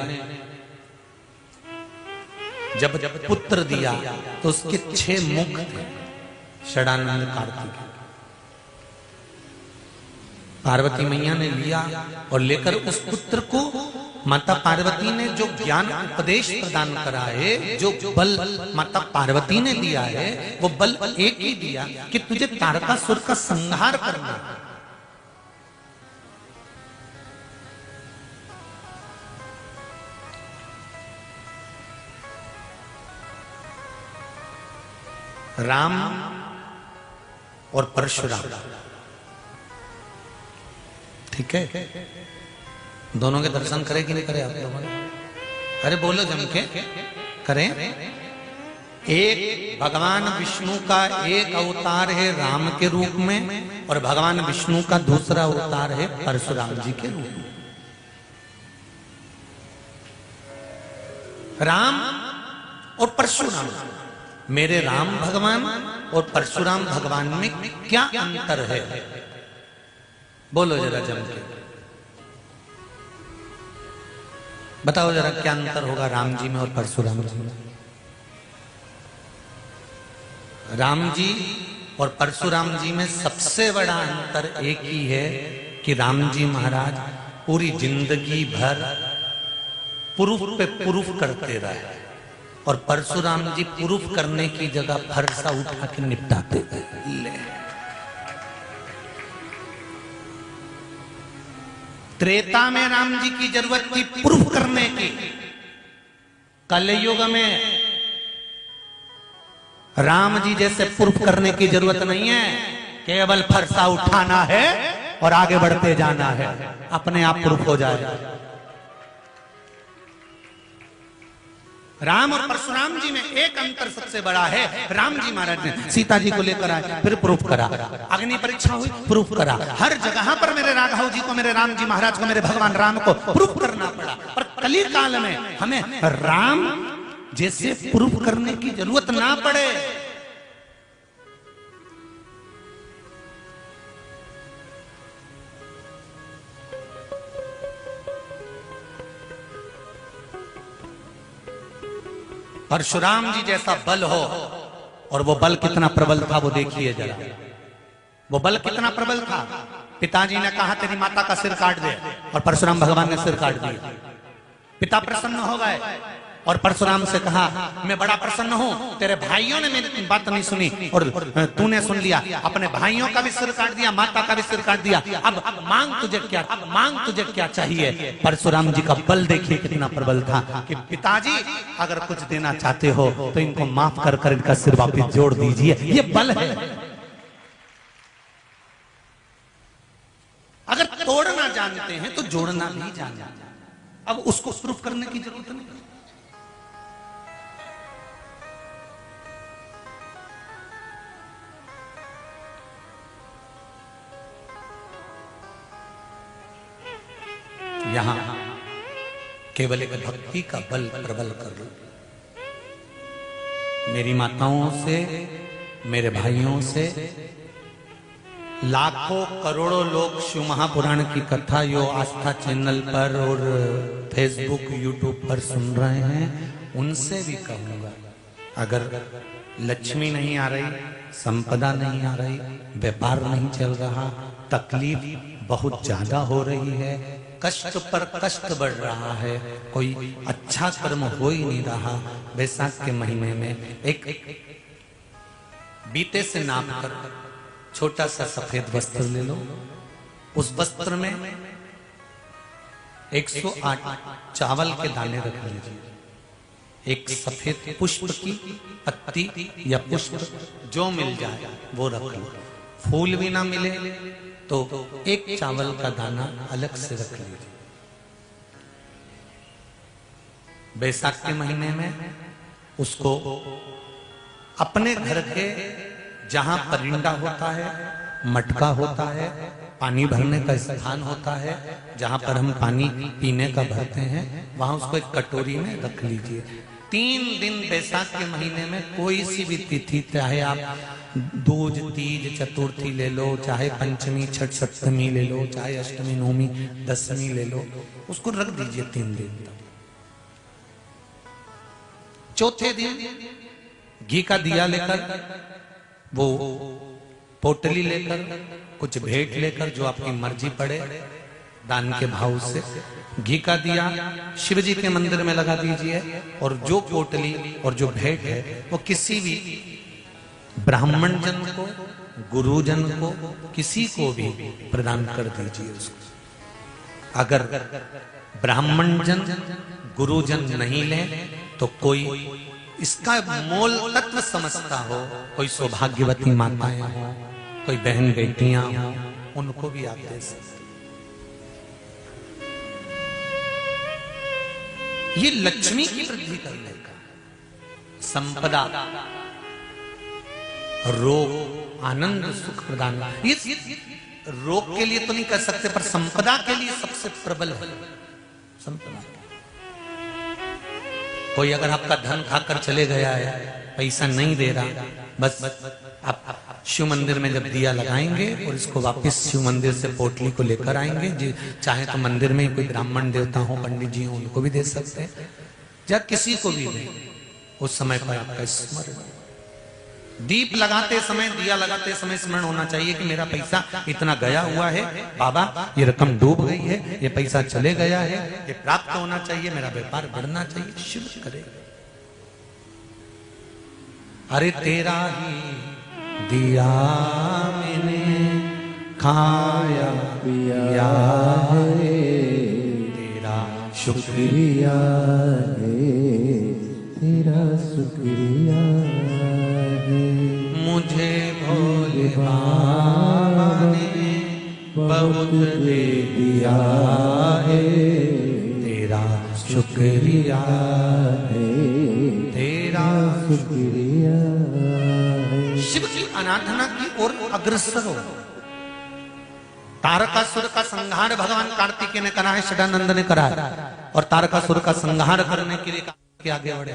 जब पुत्र दिया तो उसके 6 मुख थे, षडानंद कार्तिक। पार्वती मैया ने लिया और लेकर उस पुत्र को माता पार्वती ने जो ज्ञान उपदेश प्रदान करा है, जो बल माता पार्वती ने दिया है, वो बल एक ही दिया कि तुझे तारकासुर का संहार करना है। राम और परशुराम, ठीक है, दोनों के दर्शन करें कि नहीं करें आप लोगों ने? अरे बोलो जम के करें। एक भगवान विष्णु का एक अवतार है राम के रूप में, और भगवान विष्णु का दूसरा अवतार है परशुराम जी के रूप में। राम और परशुराम, मेरे राम भगवान और परशुराम भगवान में क्या अंतर है? बोलो जरा जम के बताओ जरा, क्या अंतर होगा राम जी में और परशुराम जी में? राम जी और परशुराम जी में सबसे बड़ा अंतर एक ही है कि राम जी महाराज पूरी जिंदगी भर प्रूफ पे प्रूफ करते रहे, और परशुराम जी प्रूफ करने की जगह फरसा उठा के निपटाते गए। त्रेता में राम जी की जरूरत थी प्रूफ करने की, कलयुग में राम जी जैसे प्रूफ करने की जरूरत नहीं है, केवल फरसा उठाना है और आगे बढ़ते जाना है, अपने आप प्रूफ हो जाएगा। राम और परशुराम जी में एक अंतर सबसे बड़ा है, राम जी महाराज ने सीता जी को लेकर आए, फिर प्रूफ करा, अग्नि परीक्षा हुई, प्रूफ करा, हर जगह पर मेरे राघव जी को, मेरे राम जी महाराज को, मेरे भगवान राम को प्रूफ करना पड़ा। पर कली काल में हमें राम जैसे प्रूफ करने की जरूरत ना पड़े। परशुराम जी जैसा बल हो, और वो बल कितना प्रबल था वो देखिए जरा, वो बल कितना प्रबल था। पिताजी ने कहा तेरी माता का सिर काट दे, और परशुराम भगवान ने सिर काट दिया। पिता प्रसन्न हो गए और परशुराम से कहा मैं बड़ा प्रसन्न हूं, तेरे भाइयों ने मेरी बात नहीं सुनी और तूने सुन लिया, अपने भाइयों का भी सिर काट दिया, माता का भी सिर काट दिया, अब मांग तुझे क्या, अब मांग तुझे क्या चाहिए? परशुराम जी का बल देखिए कितना प्रबल था कि पिताजी अगर कुछ देना चाहते हो तो इनको माफ कर कर इनका सिर वापिस जोड़ दीजिए, ये बल है। अगर तोड़ना जानते हैं तो जोड़ना भी जानते हैं। अब उसको प्रूफ करने की जरूरत नहीं। यहां केवल एक भक्ति का बल प्रबल कर लो। मेरी माताओं से, मेरे भाइयों से लाखों करोड़ों लोग शिव महापुराण की कथा यो आस्था चैनल पर और फेसबुक यूट्यूब पर सुन रहे हैं, उनसे भी कहूंगा अगर लक्ष्मी नहीं आ रही, संपदा नहीं आ रही, व्यापार नहीं चल रहा, तकलीफ बहुत ज्यादा हो रही है, कष्ट पर कष्ट बढ़ रहा है, कोई अच्छा कर्म हो ही नहीं रहा, बैसाख के महीने में एक बीते से नाप कर छोटा सा सफेद वस्त्र ले लो, उस वस्त्र में 108 चावल के दाने रख लीजिए, एक सफेद पुष्प की पत्ती या पुष्प जो मिल जाए वो रख लो, फूल भी ना मिले तो एक चावल का दाना अलग से रख लीजिए। बैसाख के महीने में उसको अपने घर के जहां परिंदा होता है, मटका होता है, पानी भरने का स्थान होता है, जहां पर हम पानी पीने का भरते हैं, वहां उसको एक कटोरी में रख लीजिए। 3 दिन बैसाख के महीने में कोई सी भी तिथि, चाहे आप दूज, तीज, चतुर्थी ले लो, चाहे पंचमी, छठ, सप्तमी ले लो, चाहे अष्टमी, नवमी, दशमी ले लो, उसको रख दीजिए 3 दिन तक। चौथे दिन घी का दिया लेकर, वो पोटली लेकर, कुछ भेंट लेकर, जो आपकी मर्जी पड़े दान के भाव से, घी का दिया शिव जी के मंदिर में लगा दीजिए, और जो पोटली और जो भेंट है वो किसी भी ब्राह्मण जन को, गुरुजन को, किसी को भी प्रदान कर दीजिए उसको। अगर ब्राह्मण जन गुरुजन नहीं ले तो कोई इसका मोल तत्व समझता हो, कोई सौभाग्यवती माताएं हो, कोई बहन बेटियां हो, उनको भी आप दे सकते। ये लक्ष्मी की वृद्धि करने का, संपदा, रोग, आनंद, सुख प्रदान। ये रोग के लिए तो नहीं कर सकते, पर संपदा के लिए सबसे प्रबल है संपदा। कोई अगर आपका धन खाकर चले गया है, पैसा नहीं दे रहा, बस आप शिव मंदिर में जब दिया लगाएंगे और इसको वापस शिव मंदिर से पोटली को लेकर आएंगे, चाहे तो मंदिर में कोई ब्राह्मण देवता हो, पंडित जी हो, उनको भी दे सकते हैं, या किसी को भी दे, उस समय पर आपका स्मरण। दीप लगाते समय, दिया लगाते समय स्मरण होना चाहिए कि मेरा पैसा इतना गया हुआ है, बाबा ये रकम डूब गई है, ये पैसा चले गया है, ये प्राप्त होना चाहिए, मेरा व्यापार बढ़ना चाहिए, शिव करे। अरे तेरा ही दिया मैंने खाया पिया है, तेरा शुक्रिया है, तेरा शुक्रिया है। मुझे भोले बाबा ने बहुत दे दिया है, तेरा शुक्रिया है, तेरा शुक्रिया है। शिव की आराधना की ओर अग्रसर हो। तारकासुर का संहार भगवान कार्तिकेय ने करा है, षडानंद ने करा है, और तारकासुर का संहार करने के लिए आगे बढ़े।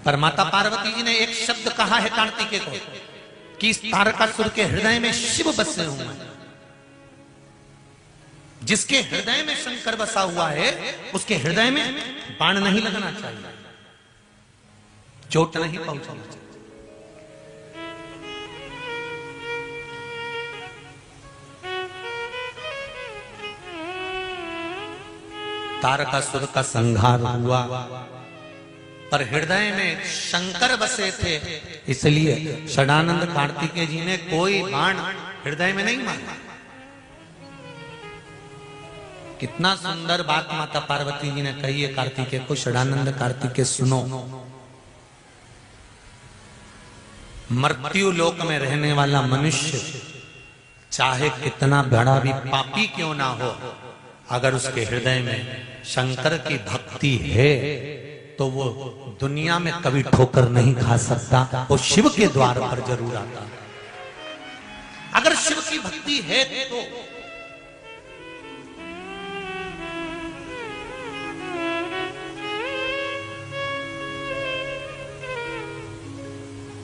पर माता पार्वती जी ने एक शब्द कहा है कार्तिकेय को कि इस तारकासुर के हृदय में शिव बसे हुए हैं। जिसके हृदय में शंकर बसा हुआ है, उसके हृदय में बाण नहीं लगना चाहिए, चोट नहीं पहुंचनी चाहिए। तारकासुर का संहार हुआ, पर हृदय में शंकर बसे थे, इसलिए षडानंद कार्तिकेय जी ने कोई बाण हृदय में नहीं मारा। कितना सुंदर बात माता पार्वती जी ने कही है कार्तिकेय को, षडानंद कार्तिकेय सुनो। मृत्यु लोक में रहने वाला मनुष्य चाहे कितना बड़ा भी पापी क्यों ना हो, अगर उसके हृदय में शंकर की भक्ति है तो वो दुनिया में कभी ठोकर नहीं खा सकता, वो शिव के द्वार पर जरूर आता। अगर शिव की भक्ति है तो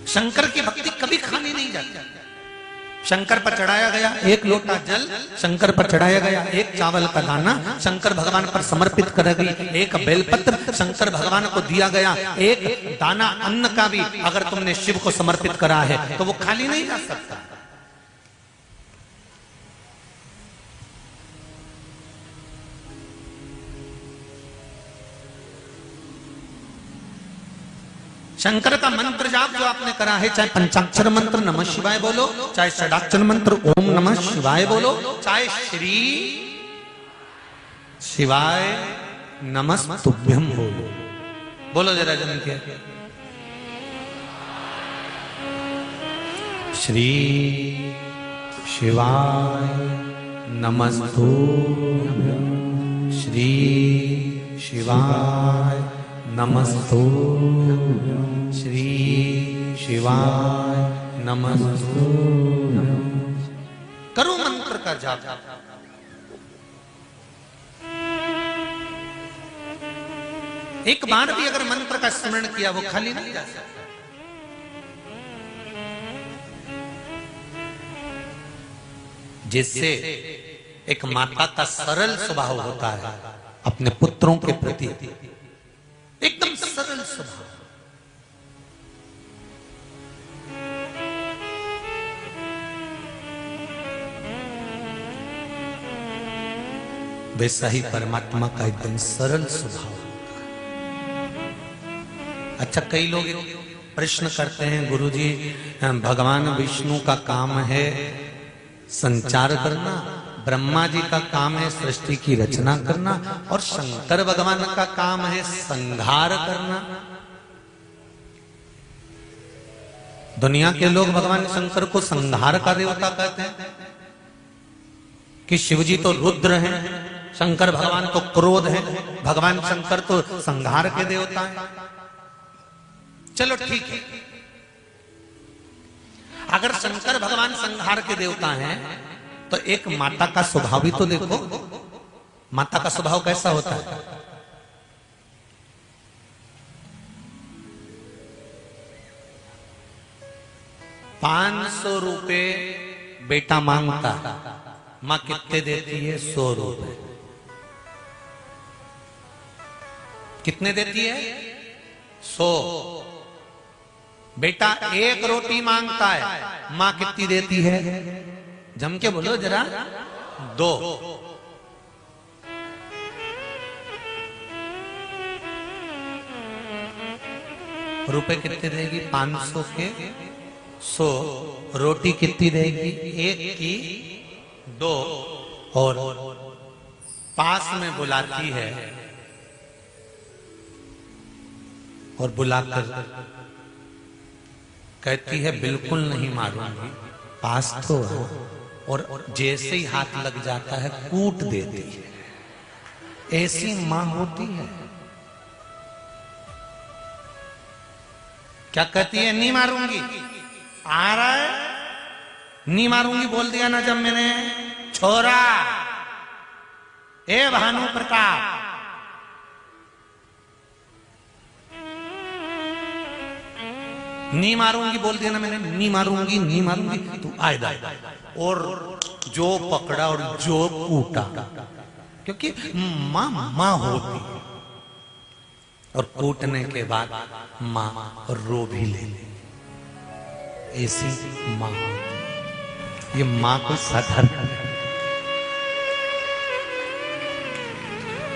शंकर की भक्ति कभी खाने नहीं जाती। शंकर पर चढ़ाया गया एक लोटा जल, शंकर पर चढ़ाया गया एक चावल का दाना, शंकर भगवान पर समर्पित कर गई एक बेलपत्र, शंकर भगवान को दिया गया एक दाना अन्न का भी अगर तुमने शिव को समर्पित करा है तो वो खाली नहीं जा सकता। शंकर का मंत्र जाप जो आपने करा है, चाहे पंचाक्षर मंत्र नमः शिवाय बोलो, चाहे षडाक्षर मंत्र ओम नमः शिवाय बोलो, चाहे श्री शिवाय नमस्तुभ्यम बोलो, बोलो जरा जन के श्री शिवाय नमस्तुभ्यम, श्री शिवाय नमस्तुभ्यं, श्री शिवाय नमस्तुभ्यं। करो मंत्र का जाप। एक बार भी अगर मंत्र का स्मरण किया वो खाली नहीं जा सकता। जिससे एक माता का सरल स्वभाव होता है अपने पुत्रों के प्रति एकदम सरल स्वभाव। वैसा ही परमात्मा का एकदम सरल स्वभाव होता है। अच्छा, कई लोग प्रश्न करते हैं, गुरुजी भगवान विष्णु का काम है संचार करना, ब्रह्मा जी का काम है सृष्टि की रचना करना, और शंकर भगवान का काम है संहार करना। दुनिया के लोग भगवान शंकर को संहार का देवता कहते हैं कि शिवजी तो रुद्र हैं, शंकर भगवान तो क्रोध है, भगवान शंकर तो संहार के देवता हैं। चलो ठीक है, अगर शंकर भगवान संहार के देवता हैं तो एक माता का स्वभाव भी तो देखो। माता का स्वभाव कैसा होता है? 500 रुपए बेटा मांगता, मां कितने देती है? 100 रुपए। कितने देती है? 100। बेटा एक रोटी मांगता है, मां कितनी देती है? जम के बोलो जरा। 2। रुपए कितने देगी? 500 के 100। रोटी कितनी देगी? 1 की 2। और पास में बुलाती है और बुलाकर कहती है बिल्कुल नहीं मारूंगी, पास तो है। और जैसे ही हाथ लग जाता है कूट देती है। ऐसी मां होती है। क्या कहती है? नहीं मारूंगी। आ रहा है? नहीं मारूंगी बोल दिया ना जब मैंने। छोरा, ए भानु प्रताप, नहीं मारूंगी बोल दिया ना मैंने। नहीं मारूंगी, नहीं मारूंगी, तू आएगा। और जो पकड़ा और जो कूटा, क्योंकि मां मां होती है। और कूटने के बाद मां रो भी ले, ऐसी मां होती। ये मां को साधारण,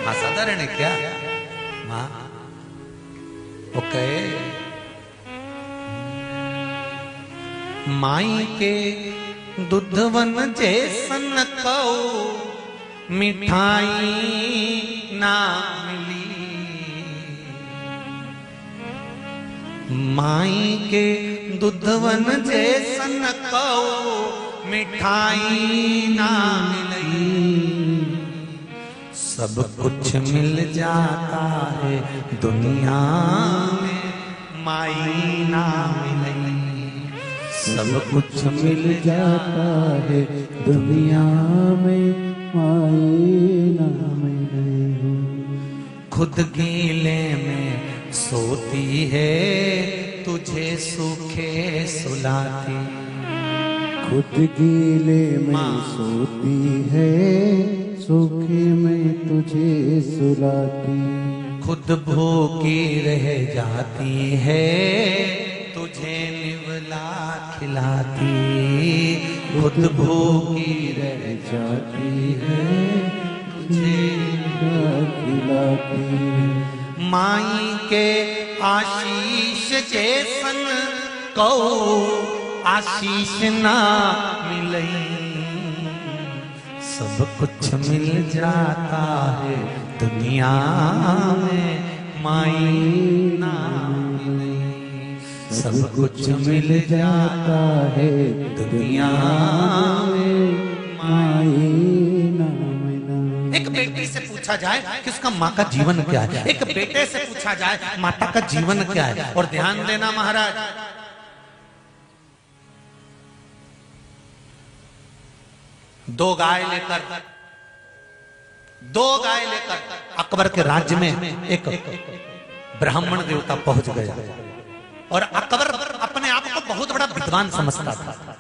मां साधारण है क्या? मां ओके। माई के दूधवन जैसन कौ मिठाई ना मिली। माई के दूधवन जैसन कौ मिठाई ना मिली। सब कुछ मिल जाता है दुनिया में, माई ना मिली। सब कुछ मिल जाता है दुनिया में, माई ना मिले। खुद गीले में सोती है, तुझे सूखे सुलाती। खुद गीले में सोती है, सूखे में तुझे सुलाती। खुद भूखी रह जाती है, तुझे निवला खिलाती। खुद भूखी रह जाती है, तुझे खिलाती। माई के आशीष जैसन कौ आशीष ना मिलई। सब कुछ मिल जाता है दुनिया में, माई ना मिलई। सब कुछ मिल जाता है दुनिया में, माई ना मिले। एक बेटी से पूछा जाए कि उसका माँ का जीवन क्या है, एक बेटे से पूछा जाए माता का जीवन क्या है। और ध्यान देना महाराज, दो गाय लेकर अकबर के राज्य में एक ब्राह्मण देवता पहुंच गया। और अकबर अपने आप को बहुत बड़ा विद्वान समझता था।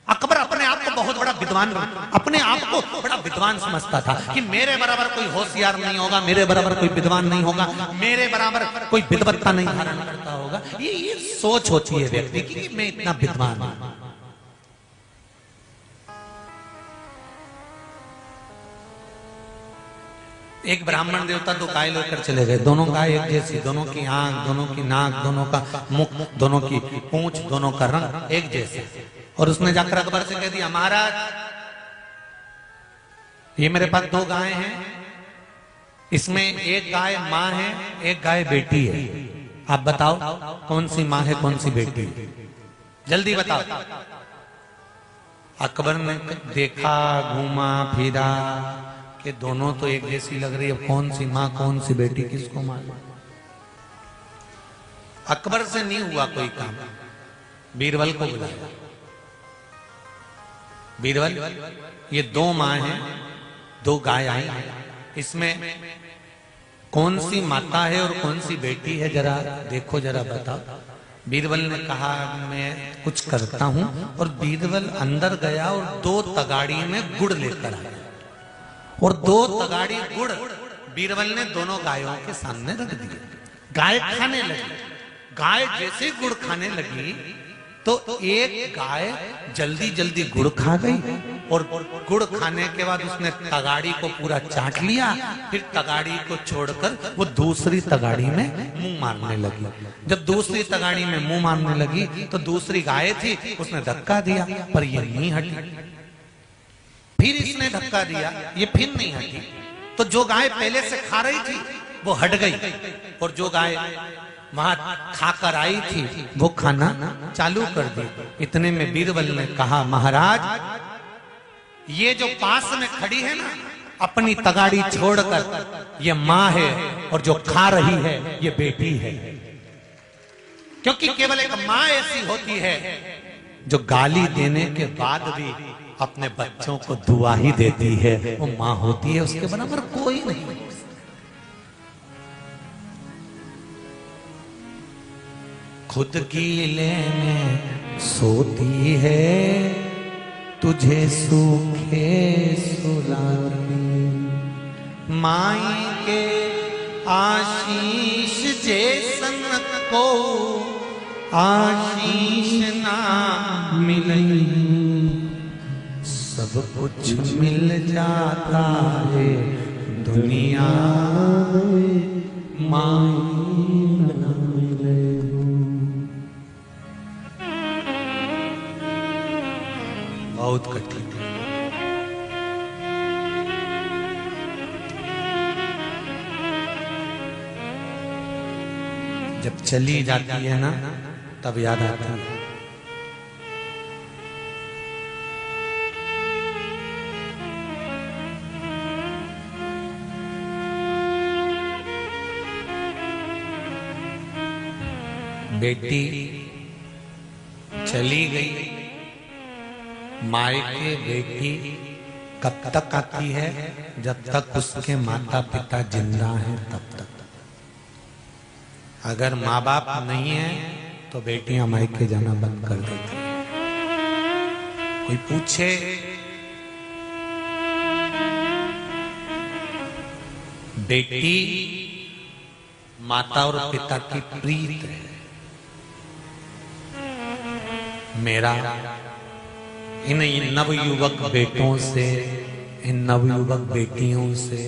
अकबर अपने आप को बहुत बड़ा विद्वान, अपने आप को बड़ा विद्वान समझता था कि मेरे बराबर कोई होशियार नहीं होगा, मेरे बराबर कोई विद्वान नहीं होगा, मेरे बराबर कोई विद्वत्ता नहीं धारण करता होगा। ये सोच होती है व्यक्ति की कि मैं इतना विद्वान हूं। एक ब्राह्मण देवता दो गाय लेकर चले गए, दोनों गाय एक जैसी, दोनों की आंख, दोनों की नाक, दोनों का मुख, दोनों की पूंछ, दोनों का रंग एक जैसे। और उसने जाकर अकबर से कह दिया, महाराज ये मेरे पास दो गाय हैं, इसमें एक गाय माँ है, एक गाय बेटी है, आप बताओ कौन सी माँ है कौन सी बेटी है, जल्दी बताओ। अकबर ने देखा, घूमा फिरा कि दोनों तो एक जैसी लग रही है, कौन सी माँ कौन सी बेटी किसको मालूम। अकबर से नहीं हुआ कोई काम, बीरबल को बुलाया। बीरबल, ये दो माँ हैं, दो गाय आई, इसमें कौन सी माता है और कौन सी बेटी है, जरा देखो, जरा बताओ। बीरबल ने कहा मैं कुछ करता हूं। और बीरबल अंदर गया और दो तगाड़ी में गुड़ लेकर आया, और दो तगाड़ी गुड़ बीरबल ने दोनों गायों के सामने रख दिए। गाय खाने लगी। गाय जैसे गुड़ खाने लगी तो एक गाय जल्दी जल्दी गुड़ खा गई, और गुड़ खाने के बाद उसने तगाड़ी को पूरा चाट लिया, फिर तगाड़ी को छोड़कर वो दूसरी तगाड़ी में मुंह मारने लगी। जब दूसरी तगाड़ी में मुंह मारने लगी तो दूसरी गाय थी, उसने धक्का दिया पर ये नहीं हटी। फिर इसने धक्का दिया, ये फिर नहीं हटी। तो जो गाय पहले से खा रही थी वो हट गई, और जो गाय वहां खाकर आई थी वो खाना चालू कर दी। इतने में बीरबल ने कहा, महाराज ये जो पास में खड़ी है ना, अपनी तगाड़ी छोड़कर ये माँ है, और जो खा रही है ये बेटी है। क्योंकि केवल एक माँ ऐसी होती है जो गाली देने के बाद भी अपने बच्चों को दुआ ही देती है, वो माँ होती है, उसके बराबर कोई नहीं। खुद गीले में सोती है, तुझे सूखे सुलाती, माई के आशीष जैसन को आशीष ना मिली, सब कुछ मिल जाता है दुनिया माई ना मिले। बहुत कठिन है। जब चली जाती है ना तब याद आता है। बेटी चली गई, मायके बेटी कब तक आती है, जब तक उसके माता पिता जिंदा हैं तब तक। अगर माँ बाप नहीं है तो बेटियां मायके जाना बंद कर देती हैं। कोई पूछे बेटी माता और पिता की प्रीत है। मेरा इन नवयुवक बेटों से, इन नवयुवक बेटियों से,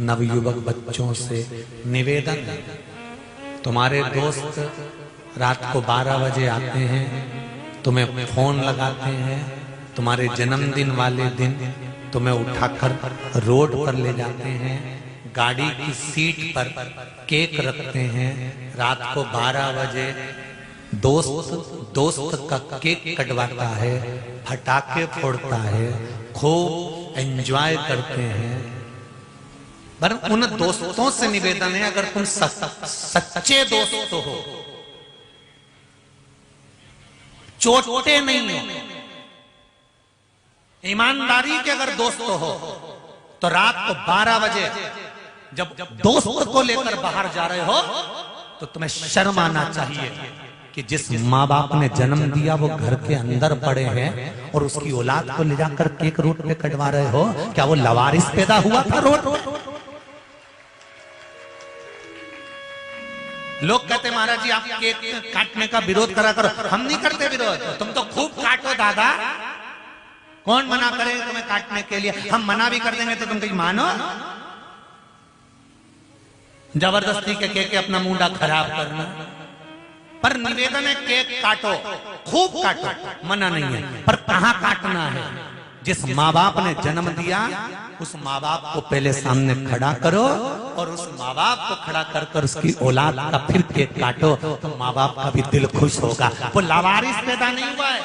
नवयुवक बच्चों से निवेदन है, तुम्हारे दोस्त रात को 12 बजे आते हैं, तुम्हें फोन लगाते हैं, तुम्हारे जन्मदिन वाले दिन तुम्हें उठाकर रोड पर ले जाते हैं, गाड़ी की सीट पर केक रखते हैं, रात को 12 बजे दोस्त का केक कटवाता है, फटाके फोड़ता है, खूब एंजॉय करते हैं। पर उन दोस्तों से निवेदन है, अगर तुम सच्चे दोस्त हो, चोटे नहीं हो, ईमानदारी के अगर दोस्त हो, तो रात को 12 बजे जब दोस्त को लेकर बाहर जा रहे हो तो तुम्हें शर्म आना चाहिए कि जिस माँ बाप ने जन्म दिया वो घर के अंदर पड़े हैं और उसकी औलाद को ले जाकर केक रोड पे कटवा रहे हो, क्या वो लवारिस पैदा हुआ था रोड? लोग कहते महाराज जी आप केक काटने का विरोध करा करो। हम नहीं करते विरोध, तुम तो खूब काटो दादा, कौन मना करेगा तुम्हें काटने के लिए? हम मना भी कर देंगे तो तुम कहीं मानो? जबरदस्ती के केक अपना मुंडा खराब करना। पर निवेदन है केक काटो, खूब काटो, मना नहीं है, पर कहां काटना है? जिस माँ बाप ने जन्म दिया उस माँ बाप को पहले सामने खड़ा करो और उस माँ बाप को खड़ा कर कर उसकी औलाद का फिर केक काटो, तो माँ बाप का भी दिल खुश होगा। वो लावारिस पैदा नहीं हुआ है।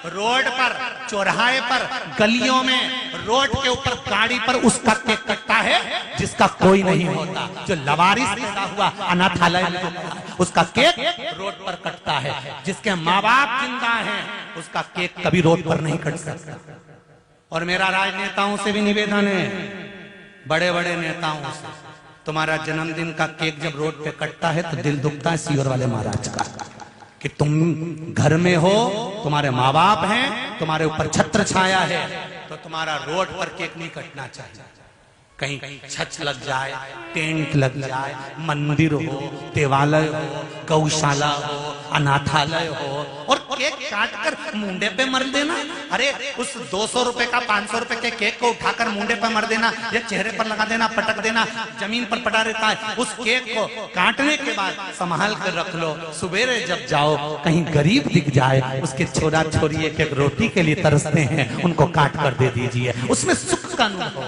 रोड पर, चौराहे पर, गलियों में, रोड के ऊपर, गाड़ी पर उसका केक कटता है जिसका कोई नहीं होता। जो लवारिस पैदा हुआ अनाथालय में उसका केक रोड पर कटता है। जिसके माँ बाप जिंदा हैं उसका केक कभी रोड पर नहीं कट सकता। और मेरा राजनेताओं से भी निवेदन है, बड़े बड़े नेताओं से, तुम्हारा जन्मदिन का केक जब रोड पे कटता है तो दिल दुखता है सीवर वाले महाराज का कि तुम घर में हो, तुम्हारे माँ बाप हैं, तुम्हारे ऊपर छत्र छाया है, तो तुम्हारा रोड पर केक नहीं कटना चाहिए। कहीं छत लग जाए, टेंट लग जाए, मंदिर हो, देवालय हो, गौशाला हो, अनाथालय हो, और केक काट कर मुंडे पे मर देना। अरे उस 200 रुपए का 500 रुपए के केक को उठाकर मुंडे पे मर देना या चेहरे पर लगा देना, पटक देना, जमीन पर पड़ा रहता है। उस केक को काटने के बाद संभाल कर रख लो, सुबेरे जब जाओ कहीं गरीब दिख जाए, उसके छोरा छोरी एक एक रोटी के लिए तरसते हैं, उनको काट कर दे दीजिए, उसमें सुख का अनुभव हो।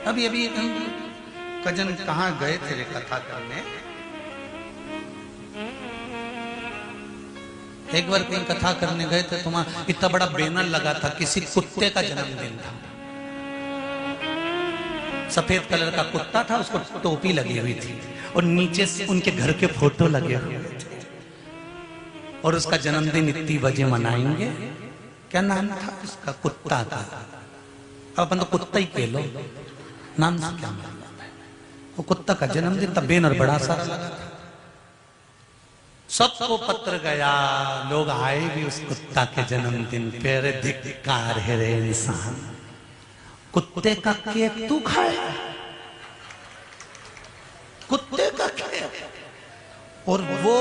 अभी अभी कजन कहाँ गए थे कथा करने, एक बार कहीं कथा करने गए थे, तुम्हारा इतना बड़ा बैनर लगा था, किसी कुत्ते का जन्मदिन था, सफेद कलर का कुत्ता था, उसको टोपी लगी हुई थी और नीचे से उनके घर के फोटो लगे हुए थे, और उसका जन्मदिन इतनी बजे मनाएंगे। क्या नाम था उसका? कुत्ता का। अब अपन तो कुत्ता ही कह लो, नाम से क्या मतलब है? वो कुत्ता का जन्मदिन था, बैनर बड़ा सारा लगा था, सबको पत्र गया, लोग आए भी उस कुत्ता के जन्मदिन पे। धिक्कार है रे इंसान, कुत्ते का केक तू खाए, कुत्ते का केक, और वो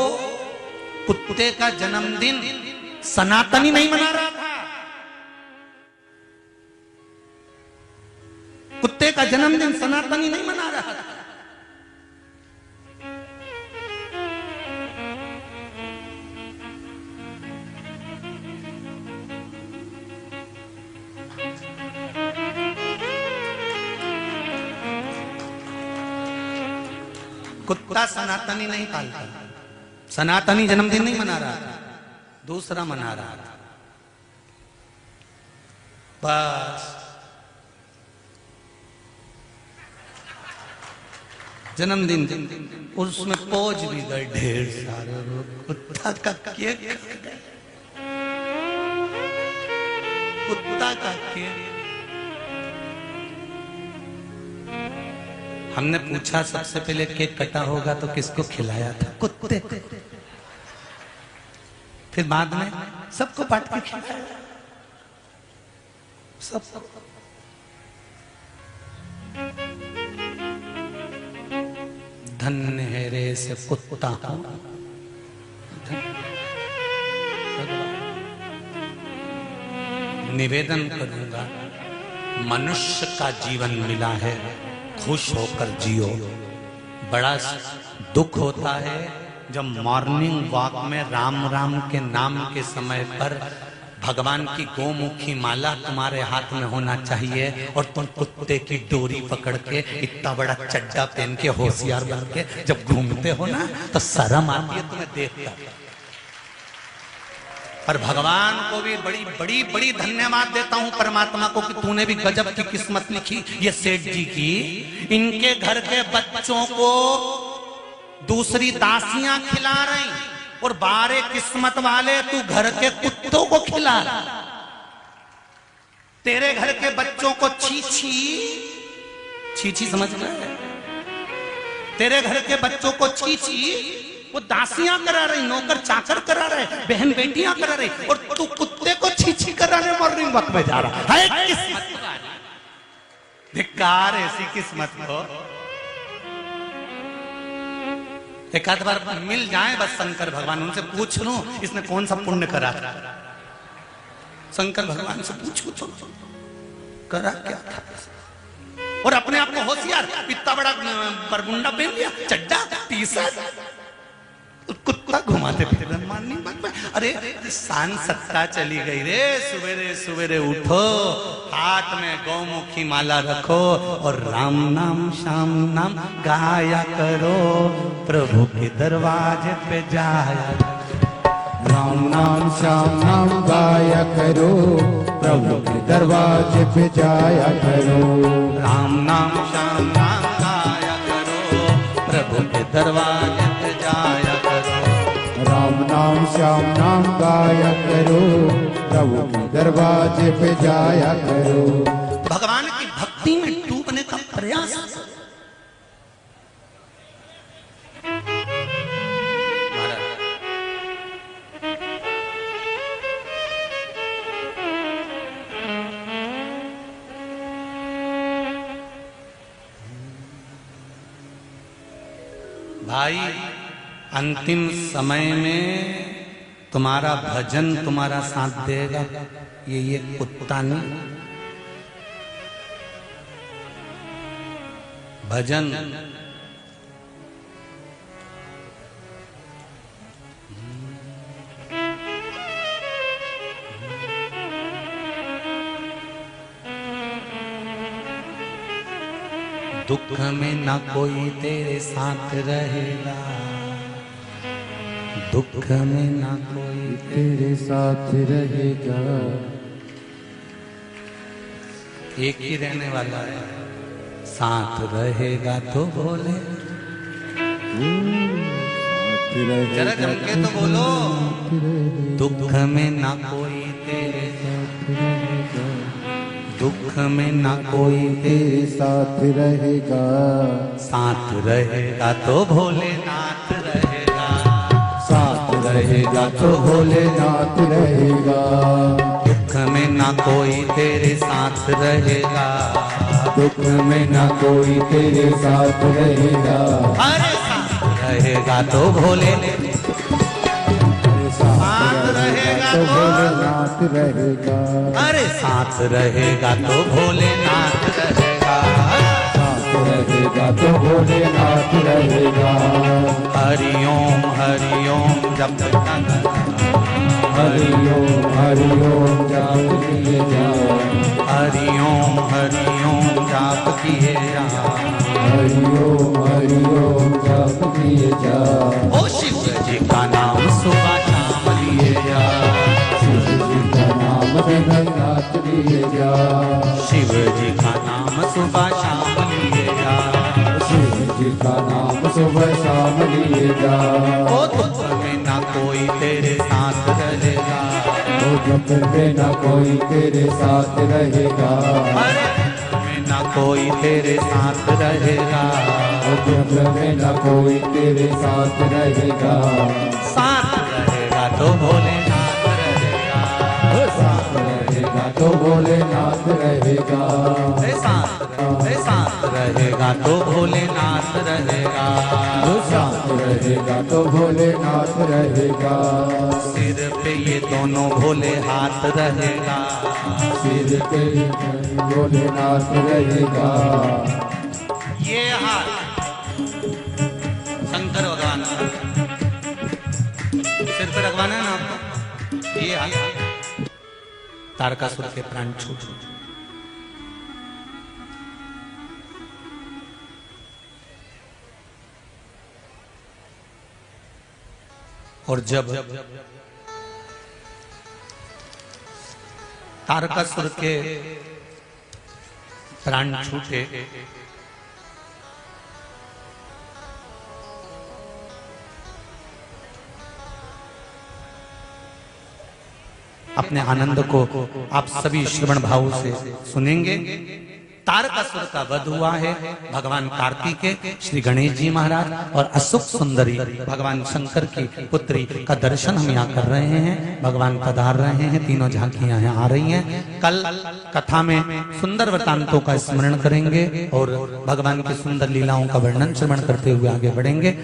कुत्ते का जन्मदिन सनातनी नहीं मना रहा था, कुत्ते का जन्मदिन सनातनी नहीं मना रहा था। कुत्ता सनातनी नहीं पालता, सनातनी जन्मदिन नहीं मना रहा था, दूसरा मना रहा था। बस जन्मदिन, उसमें पहुंच भी गए ढेर सारे लोग, कुत्ता का केक, कुत्ता का केक। हमने पूछा सबसे पहले केक कटा होगा तो किसको खिलाया था? कुत्ते। फिर बाद में सबको बांट के खिलाया, सबको। धन्य है रे से कुत्ता हो। निवेदन करूंगा, मनुष्य का जीवन मिला है, खुश होकर जियो। बड़ा दुख होता है जब मॉर्निंग वॉक में राम राम के नाम के समय पर भगवान की गोमुखी माला तुम्हारे हाथ में होना चाहिए और तुम कुत्ते की डोरी पकड़ के इतना बड़ा चड्डा पहन के होशियार बन के जब घूमते हो ना, तो शर्म आती है तुम्हें देखकर। पर भगवान को भी बड़ी बड़ी बड़ी धन्यवाद देता हूं परमात्मा को कि तूने भी गजब की किस्मत लिखी ये सेठ जी की। इनके घर के बच्चों को दूसरी दासियां खिला रही और बारे किस्मत वाले तू घर के कुत्तों को खिला रहा। तेरे घर के बच्चों को छीछी, छीछी समझ में? तेरे घर के बच्चों को छीछी वो दासियां करा रही, नौकर चाकर करा रहे, बहन बेटियां करा रही, और तू कुत्ते को छीछी कराने मॉर्निंग वॉक में जा रहा है। किस्मत धिक्कार ऐसी किस्मत को। एक आध बार मिल जाए बस शंकर भगवान, उनसे पूछ लूं इसने कौन सा पुण्य करा था। शंकर भगवान से पूछो तो करा क्या था, और अपने आप को होशियार, इतना बड़ा बरमुंडा पहन लिया, चड्डा टी शर्ट, कुत्ता घुमाते फिर माननी बात में। अरे शान सत्ता चली गई रे। सवेरे सवेरे उठो, हाथ में गौमुखी माला रखो और राम नाम श्याम नाम गाया करो, प्रभु के दरवाजे पे जाया। राम नाम श्याम नाम गाया करो, प्रभु के दरवाजे पे जाया करो। राम नाम श्याम नाम गाया करो, प्रभु के दरवाजे पे जाया करो। राम नाम श्याम नाम गाया करो, प्रभु के दरवाजे पे जाया करो। भगवान की भक्ति में डूबने का प्रयास। भाई अंतिम समय में तुम्हारा भजन तुम्हारा साथ देगा, ये कुत्ता नहीं। भजन दुख में ना कोई तेरे साथ रहेगा, दुख में ना कोई तेरे साथ रहेगा। एक ही रहने वाला है, साथ रहेगा तो बोले, जरा जम के तो बोलो। दुख में ना कोई तेरे साथ रहेगा, दुख में ना कोई तेरे साथ रहेगा। साथ रहेगा तो भोलेनाथ रहेगा, साथ रहेगा तो भोलेनाथ रहेगा। दुख में ना कोई तेरे साथ रहेगा, दुख में ना कोई तेरे साथ रहेगा। अरे साथ रहेगा तो भोले, साथ रहेगा तो तो भोलेनाथ रहेगा। अरे साथ रहेगा तो भोलेनाथ रहेगा, साथ रहेगा तो भोलेनाथ रहेगा। हरिओम हरिओम जप हरिओम हरिओम जाप किए जाओ, हरिओम हरिओम जाप किए जा। हरिओम हरिओम जाप किए जाओ। ओ शिव जी का नाम सुबह शाम लिए जा, शिव जी का नाम दिन रात लिए जाओ। शिव जी का नाम सुबह शाम लिए जा। शिव जी का नाम सुबह शाम लिए जाओ। ओ दुख में ना कोई तेरे साथ रहेगा, ओ दुख में ना कोई तेरे साथ रहेगा। अरे दुख में ना कोई तेरे साथ रहेगा, ओ दुख में ना कोई तेरे साथ रहेगा। साथ रहेगा तो भोलेनाथ रहेगा, ओ साथ रहेगा तो भोलेनाथ रहेगा। साथ रहेगा तो भोलेनाथ रहेगा। ओ साथ रहेगा तो भोलेनाथ रहेगा। सिर पे ये दोनों भोले हाथ रहेगा, सिर पे भोलेनाथ रहेगा। ये हाथ शंकर भगवान का सिर पे रखवाना है ना आपको। ये हाथ तारकासुर के प्राण छूट, और जब तारकासुर के प्राण छूटे अपने आनंद को आप सभी श्रवण भाव से सुनेंगे। तारकासुर का वध हुआ है, भगवान कार्तिकेय श्री गणेश जी महाराज और अशोक सुंदरी भगवान शंकर की पुत्री का दर्शन हम यहाँ कर रहे हैं। भगवान पधार रहे हैं, तीनों झांकियां यहाँ आ रही हैं। कल कथा में सुंदर वृतांतों का स्मरण करेंगे और भगवान की सुंदर लीलाओं का वर्णन श्रवण करते हुए आगे बढ़ेंगे।